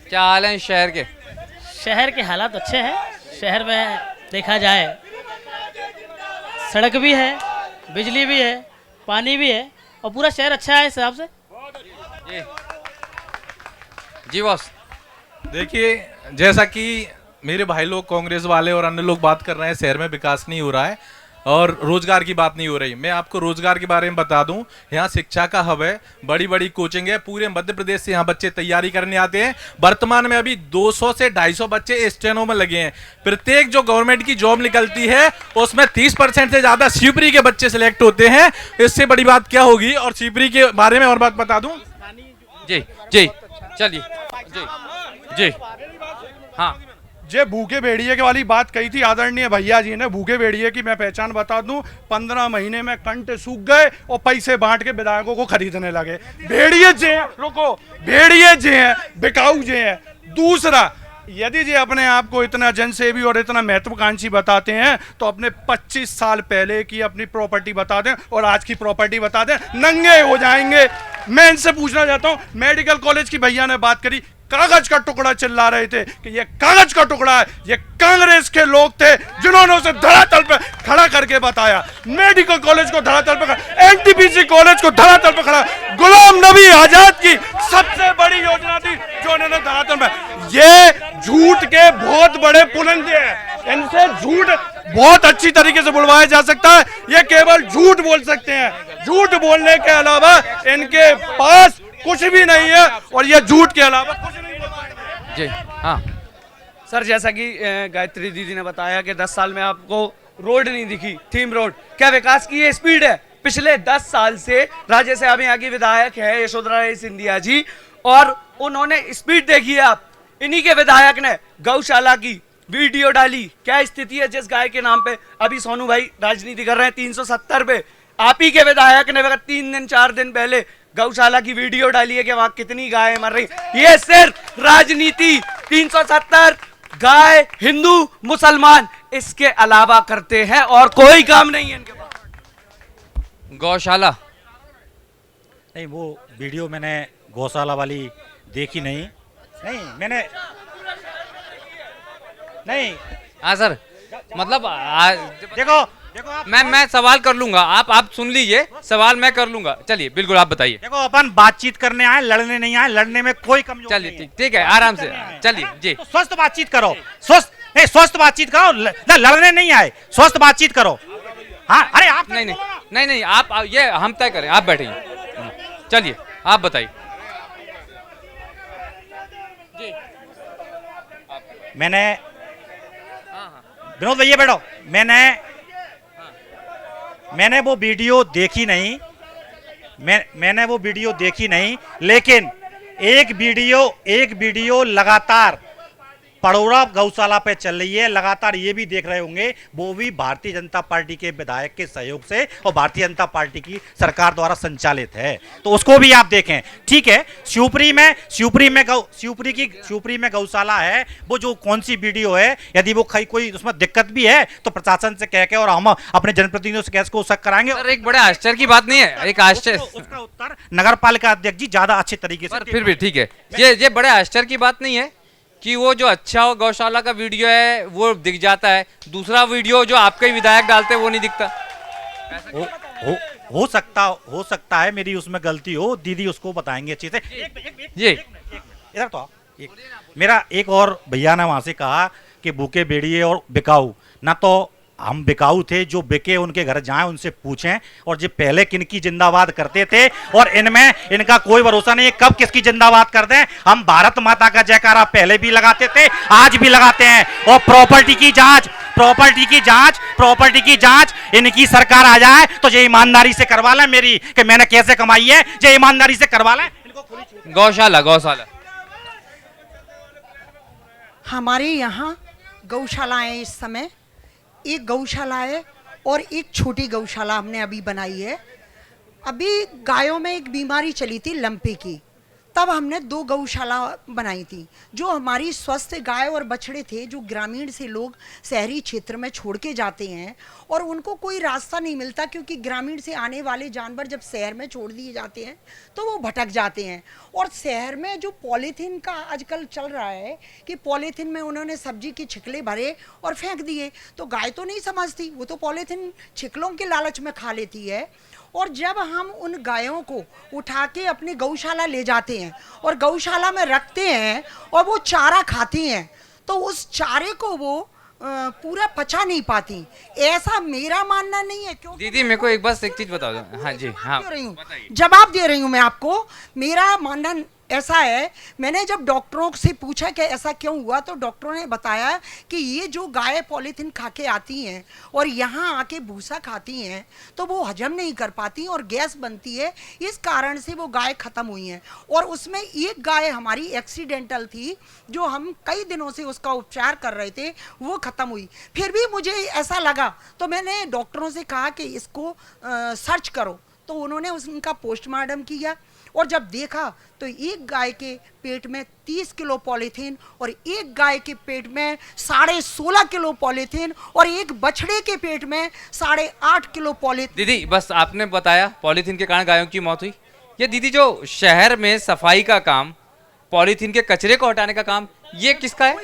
A: क्या हाल है शहर के?
T: शहर के हालात अच्छे हैं। शहर में देखा जाए सड़क भी है, बिजली भी है, पानी भी है और पूरा शहर अच्छा है इस हिसाब से।
A: जी बॉस,
U: देखिए, जैसा कि मेरे भाई लोग कांग्रेस वाले और अन्य लोग बात कर रहे हैं, शहर में विकास नहीं हो रहा है और रोजगार की बात नहीं हो रही। मैं आपको रोजगार के बारे में बता दूं, यहाँ शिक्षा का हब है, बड़ी बड़ी कोचिंग है, पूरे मध्य प्रदेश से यहाँ बच्चे तैयारी करने आते हैं। वर्तमान में अभी 200 से 250 बच्चे स्टेनो में लगे हैं। प्रत्येक जो गवर्नमेंट की जॉब निकलती है उसमें 30% से ज्यादा शिवपुरी के बच्चे सिलेक्ट होते हैं। इससे बड़ी बात क्या होगी। और शिवपुरी के बारे में और बात बता दूं।
A: जी जी चलिए जी हाँ,
I: जे भूखे भेड़िए के वाली बात कही थी आदरणीय भैया जी ने, भूखे भेड़िए की मैं पहचान बता दूं, 15 महीने में कंठ सूख गए और पैसे बांट के विधायकों को खरीदने लगे। भेड़िए जे हैं, रुको, भेड़िए जे हैं, बिकाऊ जे हैं। दूसरा, यदि जी अपने आप को इतना जनसेवी और इतना महत्वाकांक्षी बताते हैं तो अपने 25 साल पहले की अपनी प्रॉपर्टी बता दें और आज की प्रॉपर्टी बता दें, नंगे हो जाएंगे। मैं इनसे पूछना चाहता हूं, मेडिकल कॉलेज की भैया ने बात करी, कागज का टुकड़ा चिल्ला रहे थे कि ये कागज का टुकड़ा है। ये कांग्रेस के लोग थे जिन्होंने उसे धरातल पे खड़ा करके बताया। मेडिकल कॉलेज को धरातल पे खड़ा, एनटीपीसी कॉलेज को धरातल पे खड़ा, गुलाम नबी आजाद की सबसे बड़ी योजना थी जो उन्होंने धरातल पे। ये झूठ के बहुत बड़े पुलंदे हैं, इनसे झूठ बहुत अच्छी तरीके से बुलवाया जा सकता है। ये केवल झूठ बोल सकते हैं, झूठ बोलने के अलावा इनके पास कुछ भी नहीं है और ये झूठ के अलावा कुछ नहीं बोल पाएंगे।
A: जी हाँ
V: सर, जैसा कि गायत्री दीदी ने बताया कि 10 साल में आपको रोड नहीं दिखी, थीम रोड, क्या विकास की ये स्पीड है? पिछले 10 साल से राज्यसभा में यहाँ की विधायक है यशोधरा सिंधिया जी, और उन्होंने स्पीड देखी है। आप इन्हीं के विधायक ने गौशाला की वीडियो डाली, क्या स्थिति है जिस गाय के नाम पे अभी सोनू भाई राजनीति कर रहे हैं 370 पे। आप ही के विधायक ने 3 दिन 4 दिन पहले गौशाला की वीडियो डाली है कि वहां कितनी गाय मर रही। ये सिर्फ राजनीति, 370 गाय, हिंदू मुसलमान, इसके अलावा करते हैं और कोई काम नहीं है इनके पास।
A: गौशाला
E: नहीं, वो वीडियो मैंने गौशाला वाली देखी नहीं। मैंने नहीं।
A: हाँ सर, मतलब
E: देखो
A: मैं सवाल कर लूंगा, आप सुन लीजिए, सवाल मैं कर लूंगा। चलिए बिल्कुल आप बताइए।
E: देखो, अपन बातचीत करने आए, लड़ने नहीं आए, लड़ने में कोई कमजोरी नहीं है।
A: चलिए ठीक है, आराम से चलिए जी।
E: तो स्वस्थ बातचीत करो, स्वस्थ बातचीत करो, लड़ने नहीं आए, स्वस्थ बातचीत करो। हाँ, अरे आप
A: नहीं आप ये हम तय करें, आप बैठिए, चलिए आप बताइए।
E: मैंने विनोद भैया बैठो, मैंने वो वीडियो देखी नहीं, मैंने वो वीडियो देखी नहीं, लेकिन एक वीडियो लगातार पड़ोरा गौशाला पे चल रही है, लगातार ये भी देख रहे होंगे, वो भी भारतीय जनता पार्टी के विधायक के सहयोग से और भारतीय जनता पार्टी की सरकार द्वारा संचालित है, तो उसको भी आप देखें। ठीक है, शिवपुरी में गौशाला है, वो जो कौन सी वीडियो है, यदि वो कोई उसमें दिक्कत भी है तो प्रशासन से कह के और हम अपने जनप्रतिनिधियों से कैसे को शक कराएंगे।
A: सर एक बड़े आश्चर्य की बात नहीं है, एक आश्चर्य,
E: उसका उत्तर नगर पालिका अध्यक्ष जी ज्यादा अच्छे तरीके से।
A: फिर भी ठीक है, ये बड़े आश्चर्य की बात नहीं है कि वो जो अच्छा गौशाला का वीडियो है वो दिख जाता है, दूसरा वीडियो जो आपके ही विधायक डालते हैं वो नहीं दिखता।
E: हो सकता है मेरी उसमें गलती हो, दीदी उसको बताएंगे अच्छे से।
A: जी
E: इधर तो मेरा एक और भैया ने वहां से कहा कि भूखे भेड़िए और बिकाऊ, ना तो हम बिकाऊ थे, जो बिके उनके घर जाएं उनसे पूछें, और जो पहले किनकी जिंदाबाद करते थे और इनमें इनका कोई भरोसा नहीं है कब किसकी जिंदाबाद कर दें। हम भारत माता का जयकारा पहले भी लगाते थे, आज भी लगाते हैं, और प्रॉपर्टी की जांच इनकी सरकार आ जाए तो ये ईमानदारी से करवा लें, मेरी कि मैंने कैसे कमाई है, ये ईमानदारी से करवा लें।
A: गौशाला
B: हमारे यहाँ गौशालाएं इस समय, एक गौशाला है और एक छोटी गौशाला हमने अभी बनाई है। अभी गायों में एक बीमारी चली थी लंपे की, तब हमने 2 गौशाला बनाई थी। जो हमारी स्वस्थ गाय और बछड़े थे, जो ग्रामीण से लोग शहरी क्षेत्र में छोड़ के जाते हैं और उनको कोई रास्ता नहीं मिलता, क्योंकि ग्रामीण से आने वाले जानवर जब शहर में छोड़ दिए जाते हैं तो वो भटक जाते हैं। और शहर में जो पॉलीथीन का आजकल चल रहा है कि पॉलीथीन में उन्होंने सब्जी के छिकले भरे और फेंक दिए, तो गाय तो नहीं समझती, वो तो पॉलीथीन छिकलों के लालच में खा लेती है। और जब हम उन गायों को उठा के अपनी गौशाला ले जाते हैं और गौशाला में रखते हैं और वो चारा खाती हैं, तो उस चारे को वो पूरा पचा नहीं पाती, ऐसा मेरा मानना नहीं है। क्यों
A: दीदी मेरे को एक चीज बता दो। हाँ जी, हाँ
B: जवाब दे रही हूँ मैं आपको। मेरा मानना ऐसा है, मैंने जब डॉक्टरों से पूछा कि ऐसा क्यों हुआ, तो डॉक्टरों ने बताया कि ये जो गाय पॉलीथीन खा के आती हैं और यहाँ आके भूसा खाती हैं तो वो हजम नहीं कर पाती और गैस बनती है, इस कारण से वो गाय ख़त्म हुई हैं। और उसमें एक गाय हमारी एक्सीडेंटल थी, जो हम कई दिनों से उसका उपचार कर रहे थे, वो ख़त्म हुई। फिर भी मुझे ऐसा लगा तो मैंने डॉक्टरों से कहा कि इसको सर्च करो, तो उन्होंने उनका पोस्टमार्टम किया और जब देखा तो एक गाय के पेट में 30 किलो पॉलीथीन और एक गाय के पेट में 16.5 किलो पॉलीथीन और एक बछड़े के पेट में 8.5 किलो पॉलीथीन।
A: दीदी बस आपने बताया पॉलीथीन के कारण गायों की मौत हुई। ये दीदी जो शहर में सफाई का काम, पॉलीथीन के कचरे को हटाने का काम, ये किसका है?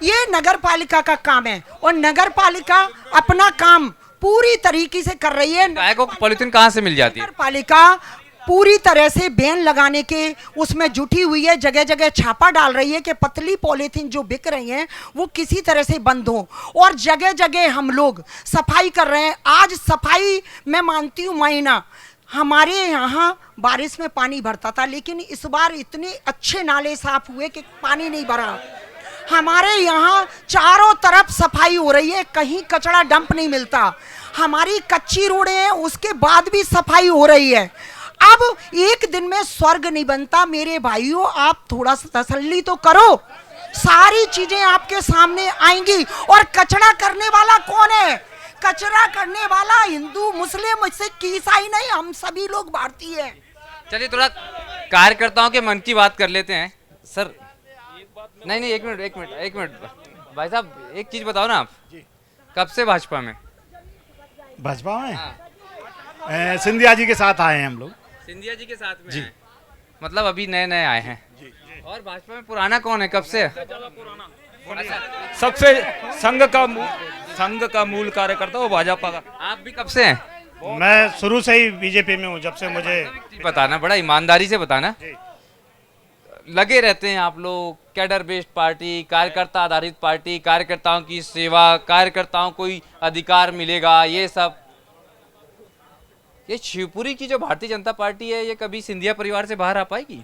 B: ये नगर पालिका का काम है और नगर पालिका अपना काम पूरी तरीके से कर रही है।
A: गाय को पॉलीथीन कहाँ से मिल जाती है?
B: नगर पालिका पूरी तरह से बैन लगाने के उसमें जुटी हुई है, जगह जगह छापा डाल रही है कि पतली पॉलीथीन जो बिक रही हैं वो किसी तरह से बंद हो, और जगह जगह हम लोग सफाई कर रहे हैं। आज सफाई मैं मानती हूँ महीना, हमारे यहाँ बारिश में पानी भरता था, लेकिन इस बार इतने अच्छे नाले साफ हुए कि पानी नहीं भरा। हमारे यहाँ चारों तरफ सफाई हो रही है, कहीं कचरा डंप नहीं मिलता। हमारी कच्ची रोडें हैं, उसके बाद भी सफाई हो रही है। अब एक दिन में स्वर्ग नहीं बनता मेरे भाइयों, आप थोड़ा सा तसल्ली तो करो, सारी चीजें आपके सामने आएंगी। और कचरा करने वाला कौन है? कचरा करने वाला हिंदू, मुस्लिम, सिख, ईसाई नहीं, हम सभी लोग भारतीय हैं।
A: चलिए थोड़ा कार्यकर्ताओं के मन की बात कर लेते हैं। सर नहीं एक मिनट भाई साहब, एक चीज बताओ ना, आप कब से भाजपा में?
N: भाजपा में सिंधिया जी के साथ आए हैं हम लोग।
A: सिंधिया जी के साथ में जी। मतलब अभी नए आए हैं जी। और भाजपा में पुराना कौन है, कब से?
J: सबसे संघ का मूल कार्यकर्ता वो भाजपा का।
A: आप भी कब से हैं?
N: मैं शुरू से ही बीजेपी में हूँ, जब से मुझे
A: बताना, बड़ा ईमानदारी से बताना। लगे रहते हैं आप लोग, कैडर बेस्ड पार्टी, कार्यकर्ता आधारित पार्टी, कार्यकर्ताओं की सेवा, कार्यकर्ताओं को ही अधिकार मिलेगा, ये सब। ये शिवपुरी की जो भारतीय जनता पार्टी है, ये कभी सिंधिया परिवार से बाहर आ पाएगी?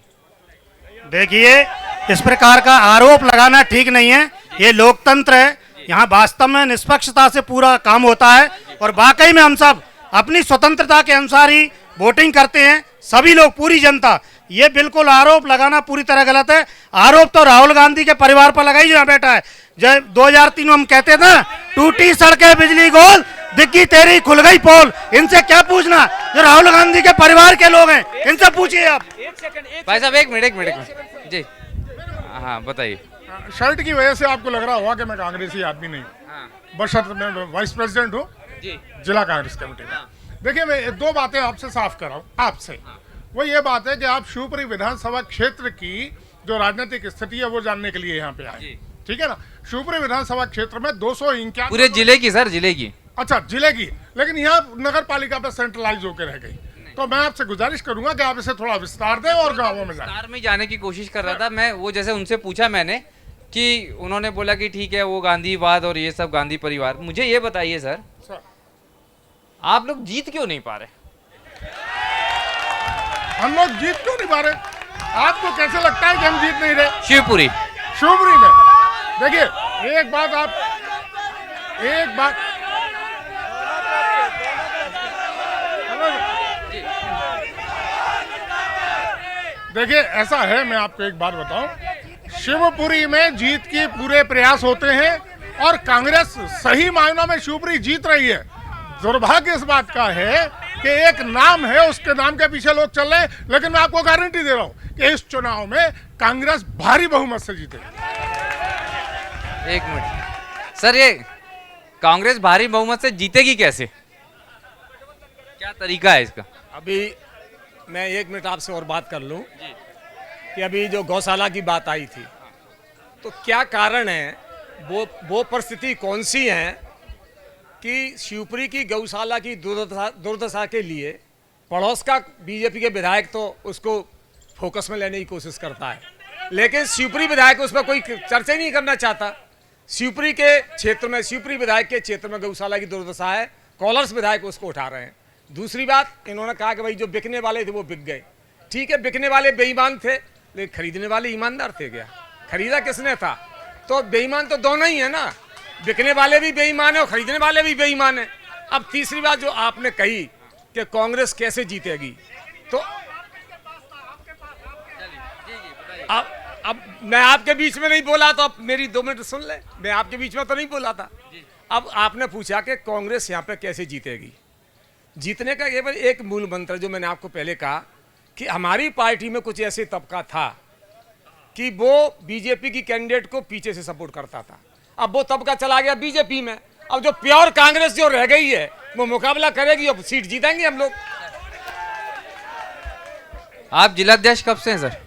N: देखिए, इस प्रकार का आरोप लगाना ठीक नहीं है। ये लोकतंत्र है, यहाँ वास्तव में निष्पक्षता से पूरा काम होता है और वाकई में हम सब अपनी स्वतंत्रता के अनुसार ही वोटिंग करते हैं, सभी लोग, पूरी जनता। ये बिल्कुल आरोप लगाना पूरी तरह गलत है। आरोप तो राहुल गांधी के परिवार पर लगाई जहाँ बैठा है। जब 2003 में हम कहते थे ना, टूटी सड़कें बिजली गोल, दिग्गी तेरी खुल गई पोल। इनसे क्या पूछना, जो राहुल गांधी के परिवार के लोग हैं, इनसे पूछिए आप।
A: भाई साहब एक मिनट जी, हाँ बताइए।
G: शर्ट की वजह से आपको लग रहा होगा कि मैं कांग्रेसी आदमी नहीं, बशर्ते मैं वाइस प्रेसिडेंट हूँ जिला कांग्रेस कमेटी में। देखिए, मैं दो बातें आपसे साफ कर रहा हूँ आपसे। वो ये बात है कि आप शिवपुरी विधानसभा क्षेत्र की जो राजनीतिक स्थिति है वो जानने के लिए यहाँ पे आए, ठीक है ना। शिवपुरी विधानसभा क्षेत्र में 251
A: पूरे जिले की, सर जिले की।
G: अच्छा, जिले की, लेकिन यहाँ नगर पालिका पे सेंट्रलाइज होकर रह गई। तो मैं आपसे गुजारिश करूंगा कि आप इसे थोड़ा विस्तार दें और गाँवों में जाएं।
A: विस्तार में जाने की कोशिश कर रहा था मैं। वो जैसे उनसे पूछा मैंने कि उन्होंने बोला कि ठीक है वो गांधीवाद और ये सब गांधी परिवार। मुझे ये बताइए सर, आप लोग जीत क्यों नहीं पा रहे?
G: हम लोग जीत क्यों नहीं पा रहे? आपको कैसे लगता है कि हम जीत नहीं रहे?
A: शिवपुरी
G: में देखिए, एक बात देखिए, ऐसा है, मैं आपको एक बात बताऊं, शिवपुरी में जीत के पूरे प्रयास होते हैं और कांग्रेस सही मायनों में शिवपुरी जीत रही है। दुर्भाग्य इस बात का है कि एक नाम है, उसके नाम के पीछे लोग चल रहे हैं, लेकिन मैं आपको गारंटी दे रहा हूं कि इस चुनाव में कांग्रेस भारी बहुमत से जीतेगी।
A: एक मिनट सर, ये कांग्रेस भारी बहुमत से जीतेगी कैसे? क्या तरीका है इसका?
F: अभी मैं 1 मिनट आपसे और बात कर लूं कि अभी जो गौशाला की बात आई थी, तो क्या कारण है, वो परिस्थिति कौन सी है कि शिवपुरी की गौशाला की दुर्दशा के लिए पड़ोस का बीजेपी के विधायक तो उसको फोकस में लेने की कोशिश करता है, लेकिन शिवपुरी विधायक उस पर कोई चर्चा ही नहीं करना चाहता। शिवपुरी के क्षेत्र में, शिवपुरी विधायक के क्षेत्र में गौशाला की दुर्दशा है, कॉलर्स विधायक उसको उठा रहे हैं। दूसरी बात, इन्होंने कहा कि भाई जो बिकने वाले थे वो बिक गए। ठीक है, बिकने वाले बेईमान थे, लेकिन खरीदने वाले ईमानदार थे क्या? खरीदा किसने था? तो बेईमान तो दोनों ही है ना, बिकने वाले भी बेईमान है और खरीदने वाले भी बेईमान है। अब तीसरी बात जो आपने कही कि कांग्रेस कैसे जीतेगी, तो अब मैं आपके बीच में नहीं बोला, तो अब मेरी 2 मिनट सुन ले, मैं आपके बीच में तो नहीं बोला था। अब आपने पूछा कि कांग्रेस यहाँ पे कैसे जीतेगी। जीतने का केवल एक मूल मंत्र जो मैंने आपको पहले कहा कि हमारी पार्टी में कुछ ऐसे तबका था कि वो बीजेपी की कैंडिडेट को पीछे से सपोर्ट करता था। अब वो तबका चला गया बीजेपी में, अब जो प्योर कांग्रेस जो रह गई है वो मुकाबला करेगी, अब सीट जीतेंगे हम लोग।
A: आप जिलाध्यक्ष कब से हैं सर?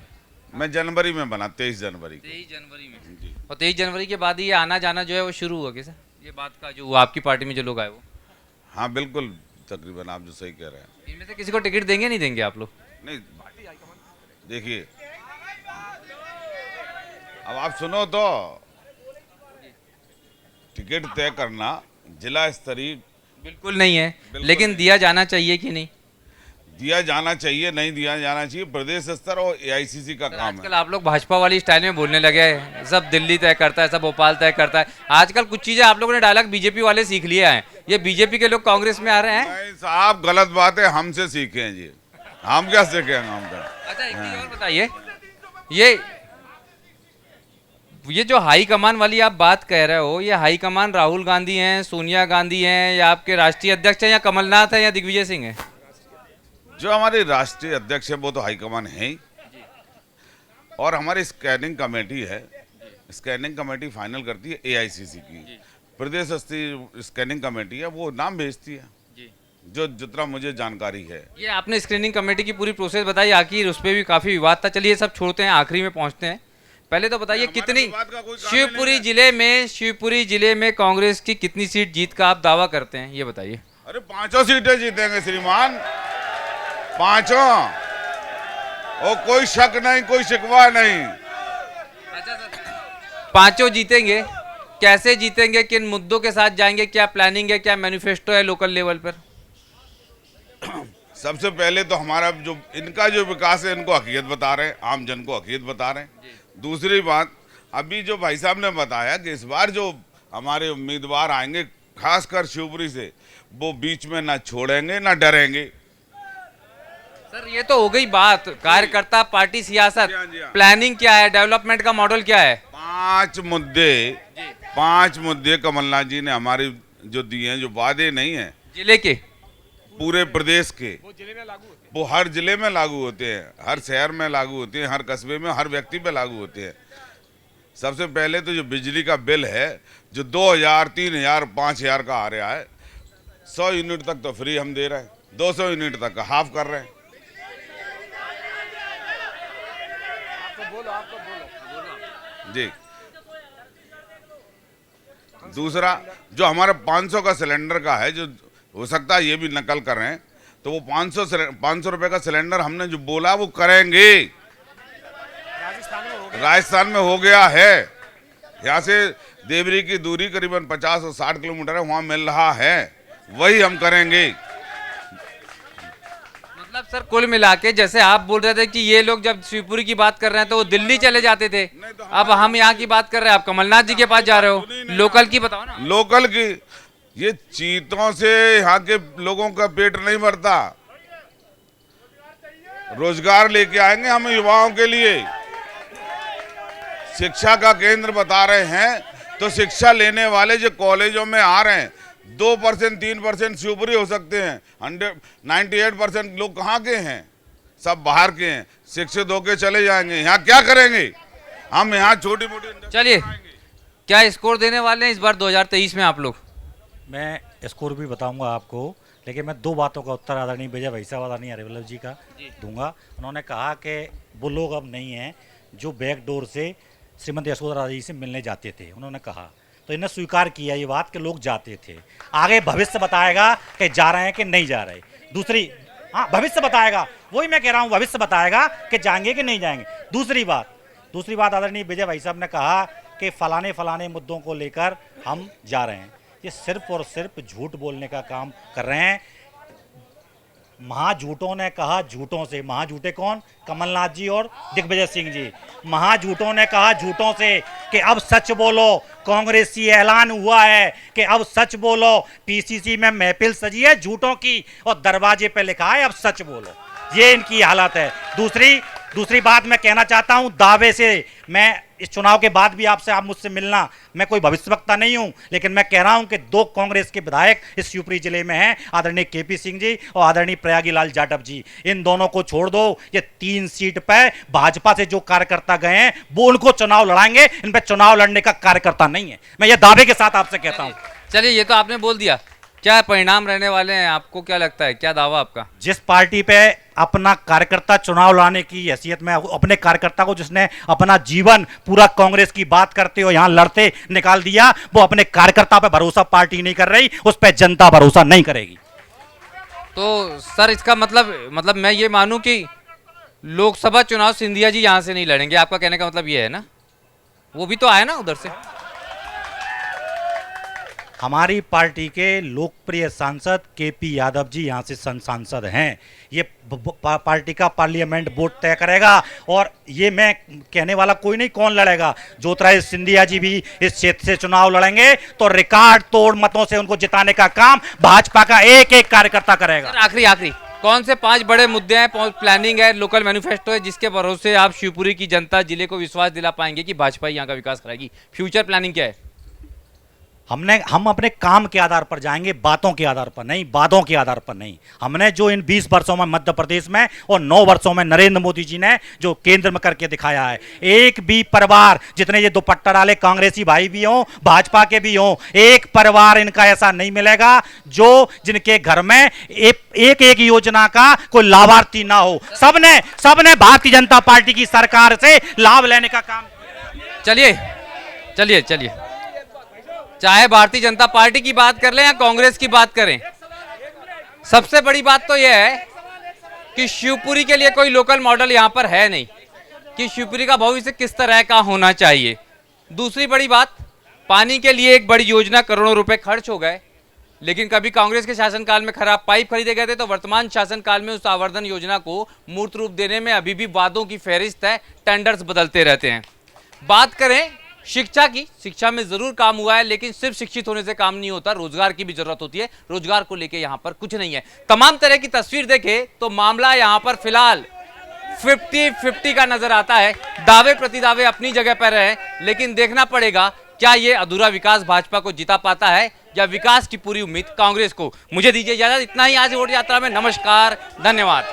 C: मैं जनवरी में बना, 23 जनवरी।
A: 23 जनवरी में जी। और 23 जनवरी के बाद ये आना जाना जो है वो शुरू हुआ क्या सर? ये बात का जो आपकी पार्टी में जो लोग आए वो?
C: हाँ बिल्कुल, तकरीबन आप जो सही कह रहे हैं।
A: इनमें से किसी को टिकट देंगे नहीं देंगे आप लोग?
C: नहीं, देखिए अब आप सुनो तो, टिकट तय करना जिला स्तरीय
A: बिल्कुल नहीं है, लेकिन दिया जाना चाहिए कि नहीं?
C: दिया जाना चाहिए, नहीं दिया जाना चाहिए, प्रदेश स्तर और एआईसीसी का काम है।
A: आजकल आप लोग भाजपा वाली स्टाइल में बोलने लगे हैं, सब दिल्ली तय करता है, सब भोपाल तय करता है। आजकल कुछ चीजें आप लोगों ने डायलॉग बीजेपी वाले सीख लिया है, ये बीजेपी के लोग कांग्रेस में आ रहे हैं।
C: साहब गलत बात है, हमसे सीखे हैं जी, हम क्या सीखेंगे हमको।
A: अच्छा एक चीज और बताइए, ये जो हाई कमान वाली आप बात कह रहे हो, ये हाई कमान राहुल गांधी हैं, सोनिया गांधी हैं, या आपके राष्ट्रीय अध्यक्ष हैं, या कमलनाथ है, या दिग्विजय सिंह है?
C: जो हमारे राष्ट्रीय अध्यक्ष है वो तो हाईकमान है ही, और हमारी स्कैनिंग कमेटी है, स्कैनिंग कमेटी फाइनल करती है एआईसीसी की, प्रदेश स्तरीय स्कैनिंग कमेटी है, वो नाम भेजती है जो जितना मुझे जानकारी है।
A: ये आपने स्क्रीनिंग कमेटी की पूरी प्रोसेस बताई, आखिर उस पर भी काफी विवाद था। चलिए सब छोड़ते हैं, आखिरी में पहुंचते हैं। पहले तो बताइए कितनी शिवपुरी जिले में कांग्रेस की कितनी सीट जीत का आप दावा करते हैं, ये बताइए।
C: अरे 5 सीटें जीतेंगे श्रीमान, 5, और कोई शक नहीं, कोई शिकवा नहीं।
A: 5 जीतेंगे, कैसे जीतेंगे, किन मुद्दों के साथ जाएंगे, क्या प्लानिंग है, क्या मैनिफेस्टो है लोकल लेवल पर?
C: सबसे पहले तो हमारा जो इनका जो विकास है, इनको हकीकत बता रहे हैं, आम जन को हकीकत बता रहे हैं। दूसरी बात, अभी जो भाई साहब ने बताया कि इस बार जो हमारे उम्मीदवार आएंगे खासकर शिवपुरी से, वो बीच में ना छोड़ेंगे ना डरेंगे।
A: सर ये तो हो गई बात कार्यकर्ता, पार्टी, सियासत, प्लानिंग क्या है, डेवलपमेंट का मॉडल क्या है?
C: 5 मुद्दे कमलनाथ जी ने हमारे जो दिए हैं, जो वादे नहीं है
A: जिले के,
C: पूरे प्रदेश के, वो हर जिले में लागू होते हैं, हर शहर में लागू होते हैं, हर कस्बे में, हर व्यक्ति पे लागू होते हैं। सबसे पहले तो जो बिजली का बिल है, जो 2000, 3000, 5000 का आ रहा है, 100 यूनिट तक तो फ्री हम दे रहे हैं, 200 यूनिट तक का हाफ कर रहे हैं। जी, दूसरा जो हमारा 500 का सिलेंडर का है, जो हो सकता है ये भी नकल कर रहे हैं, तो वो 500 रुपए का सिलेंडर हमने जो बोला वो करेंगे। राजस्थान में हो गया है, यहाँ से देवरी की दूरी करीबन 50 और 60 किलोमीटर है, वहाँ मिल रहा है, वही हम करेंगे।
A: मतलब सर कुल मिला के जैसे आप बोल रहे थे कि ये लोग जब शिवपुरी की बात कर रहे हैं तो वो दिल्ली चले जाते थे, अब हम यहाँ की बात कर रहे हैं, आप कमलनाथ जी के पास जा रहे हो। लोकल की बताओ ना।
C: लोकल की, ये चीतों से यहाँ के लोगों का पेट नहीं भरता। रोजगार लेके आएंगे हम युवाओं के लिए, शिक्षा का केंद्र बता रहे हैं, तो शिक्षा लेने वाले जो कॉलेजों में आ रहे हैं 2%, 3% शिवपुरी हो सकते हैं, 98% लोग कहाँ के हैं? सब बाहर के हैं, शिक्षित होके चले जाएंगे। यहाँ क्या करेंगे हम? यहाँ छोटी मोटी।
A: चलिए, क्या स्कोर देने वाले हैं इस बार 2023 में आप लोग?
E: मैं स्कोर भी बताऊंगा आपको, लेकिन मैं 2 बातों का उत्तर आदरणीय विजय भाई साहब, आदरणीय हरिवल्लभ जी का दूंगा। उन्होंने कहा कि वो लोग अब नहीं हैं जो बैकडोर से श्रीमती यशोधरा राजे जी से मिलने जाते थे। उन्होंने कहा, तो इन्हें स्वीकार किया ये बात कि लोग जाते थे। आगे भविष्य बताएगा कि जा रहे हैं कि नहीं जा रहे। दूसरी, हाँ भविष्य बताएगा, वही मैं कह रहा हूँ, भविष्य बताएगा कि जाएंगे कि नहीं जाएंगे। दूसरी बात आदरणीय विजय भाई साहब ने कहा कि फलाने मुद्दों को लेकर हम जा रहे हैं। ये सिर्फ और सिर्फ झूठ बोलने का काम कर रहे हैं। महाझूठों ने कहा झूठों से, महाझूठे कौन? कमलनाथ जी और दिग्विजय सिंह जी। महाझूठों ने कहा झूठों से कि अब सच बोलो, कांग्रेसी ऐलान हुआ है कि अब सच बोलो, पीसीसी में महफिल सजी है झूठों की और दरवाजे पे लिखा है अब सच बोलो। ये इनकी हालत है। दूसरी बात मैं कहना चाहता हूं, दावे से, मैं इस चुनाव के बाद भी आपसे, आप मुझसे मिलना, मैं कोई भविष्यवक्ता नहीं हूं, लेकिन मैं कह रहा हूं कि 2 कांग्रेस के विधायक इस शिवपुरी जिले में हैं, आदरणीय केपी सिंह जी और आदरणीय प्रयागीलाल जाटव जी। इन दोनों को छोड़ दो। ये 3 सीट पर भाजपा से जो कार्यकर्ता गए हैं वो उनको चुनाव लड़ाएंगे, इन पर चुनाव लड़ने का कार्यकर्ता नहीं है। मैं ये दावे के साथ आपसे कहता हूँ।
A: चलिए, ये तो आपने बोल दिया, क्या परिणाम रहने वाले हैं? आपको क्या लगता है, क्या दावा आपका?
E: जिस पार्टी पे अपना कार्यकर्ता चुनाव लाने की हैसियत में, अपने कार्यकर्ता को जिसने अपना जीवन पूरा कांग्रेस की बात करते हो यहाँ लड़ते निकाल दिया, वो अपने कार्यकर्ता पे भरोसा पार्टी नहीं कर रही, उस पर जनता भरोसा नहीं करेगी।
A: तो सर इसका मतलब मैं ये मानूं कि लोकसभा चुनाव सिंधिया जी यहाँ से नहीं लड़ेंगे, आपका कहने का मतलब ये है ना? वो भी तो आए ना उधर से।
E: हमारी पार्टी के लोकप्रिय सांसद केपी यादव जी यहाँ से सांसद हैं। ये पार्टी का पार्लियामेंट वोट तय करेगा, और ये मैं कहने वाला कोई नहीं कौन लड़ेगा। ज्योतिरादित्य सिंधिया जी भी इस क्षेत्र से चुनाव लड़ेंगे तो रिकॉर्ड तोड़ मतों से उनको जिताने का काम भाजपा का एक एक कार्यकर्ता करेगा।
A: आखिरी कौन से 5 बड़े मुद्दे हैं, प्लानिंग है, लोकल मैनिफेस्टो है, जिसके भरोसे आप शिवपुरी की जनता, जिले को विश्वास दिला पाएंगे कि भाजपा यहाँ का विकास करेगी? फ्यूचर प्लानिंग क्या है?
E: हम अपने काम के आधार पर जाएंगे, बातों के आधार पर नहीं, वादों के आधार पर नहीं। हमने जो इन 20 वर्षों में मध्य प्रदेश में और 9 वर्षों में नरेंद्र मोदी जी ने जो केंद्र में करके दिखाया है, एक भी परिवार, जितने ये दुपट्टा डाले कांग्रेसी भाई भी हों, भाजपा के भी हों, एक परिवार इनका ऐसा नहीं मिलेगा जो जिनके घर में एक योजना का कोई लाभार्थी ना हो। सबने भारतीय जनता पार्टी की सरकार से लाभ लेने का काम।
A: चलिए, चाहे भारतीय जनता पार्टी की बात कर लें या कांग्रेस की बात करें, सबसे बड़ी बात तो यह है कि शिवपुरी के लिए कोई लोकल मॉडल यहां पर है नहीं कि शिवपुरी का भविष्य किस तरह का होना चाहिए। दूसरी बड़ी बात, पानी के लिए एक बड़ी योजना, करोड़ों रुपए खर्च हो गए, लेकिन कभी कांग्रेस के शासनकाल में खराब पाइप खरीदे गए थे, तो वर्तमान शासनकाल में उस आवर्धन योजना को मूर्त रूप देने में अभी भी वादों की फहरिस्त है, टेंडर्स बदलते रहते हैं। बात करें शिक्षा में जरूर काम हुआ है, लेकिन सिर्फ शिक्षित होने से काम नहीं होता, रोजगार की भी जरूरत होती है। रोजगार को लेके यहां पर कुछ नहीं है। तमाम तरह की तस्वीर देखें तो मामला यहां पर फिलहाल 50-50 का नजर आता है। दावे प्रतिदावे अपनी जगह पर हैं, लेकिन देखना पड़ेगा क्या ये अधूरा विकास भाजपा को जिता पाता है या विकास की पूरी उम्मीद कांग्रेस को। मुझे दीजिए इजाजत, इतना ही आज वोट यात्रा में। नमस्कार, धन्यवाद।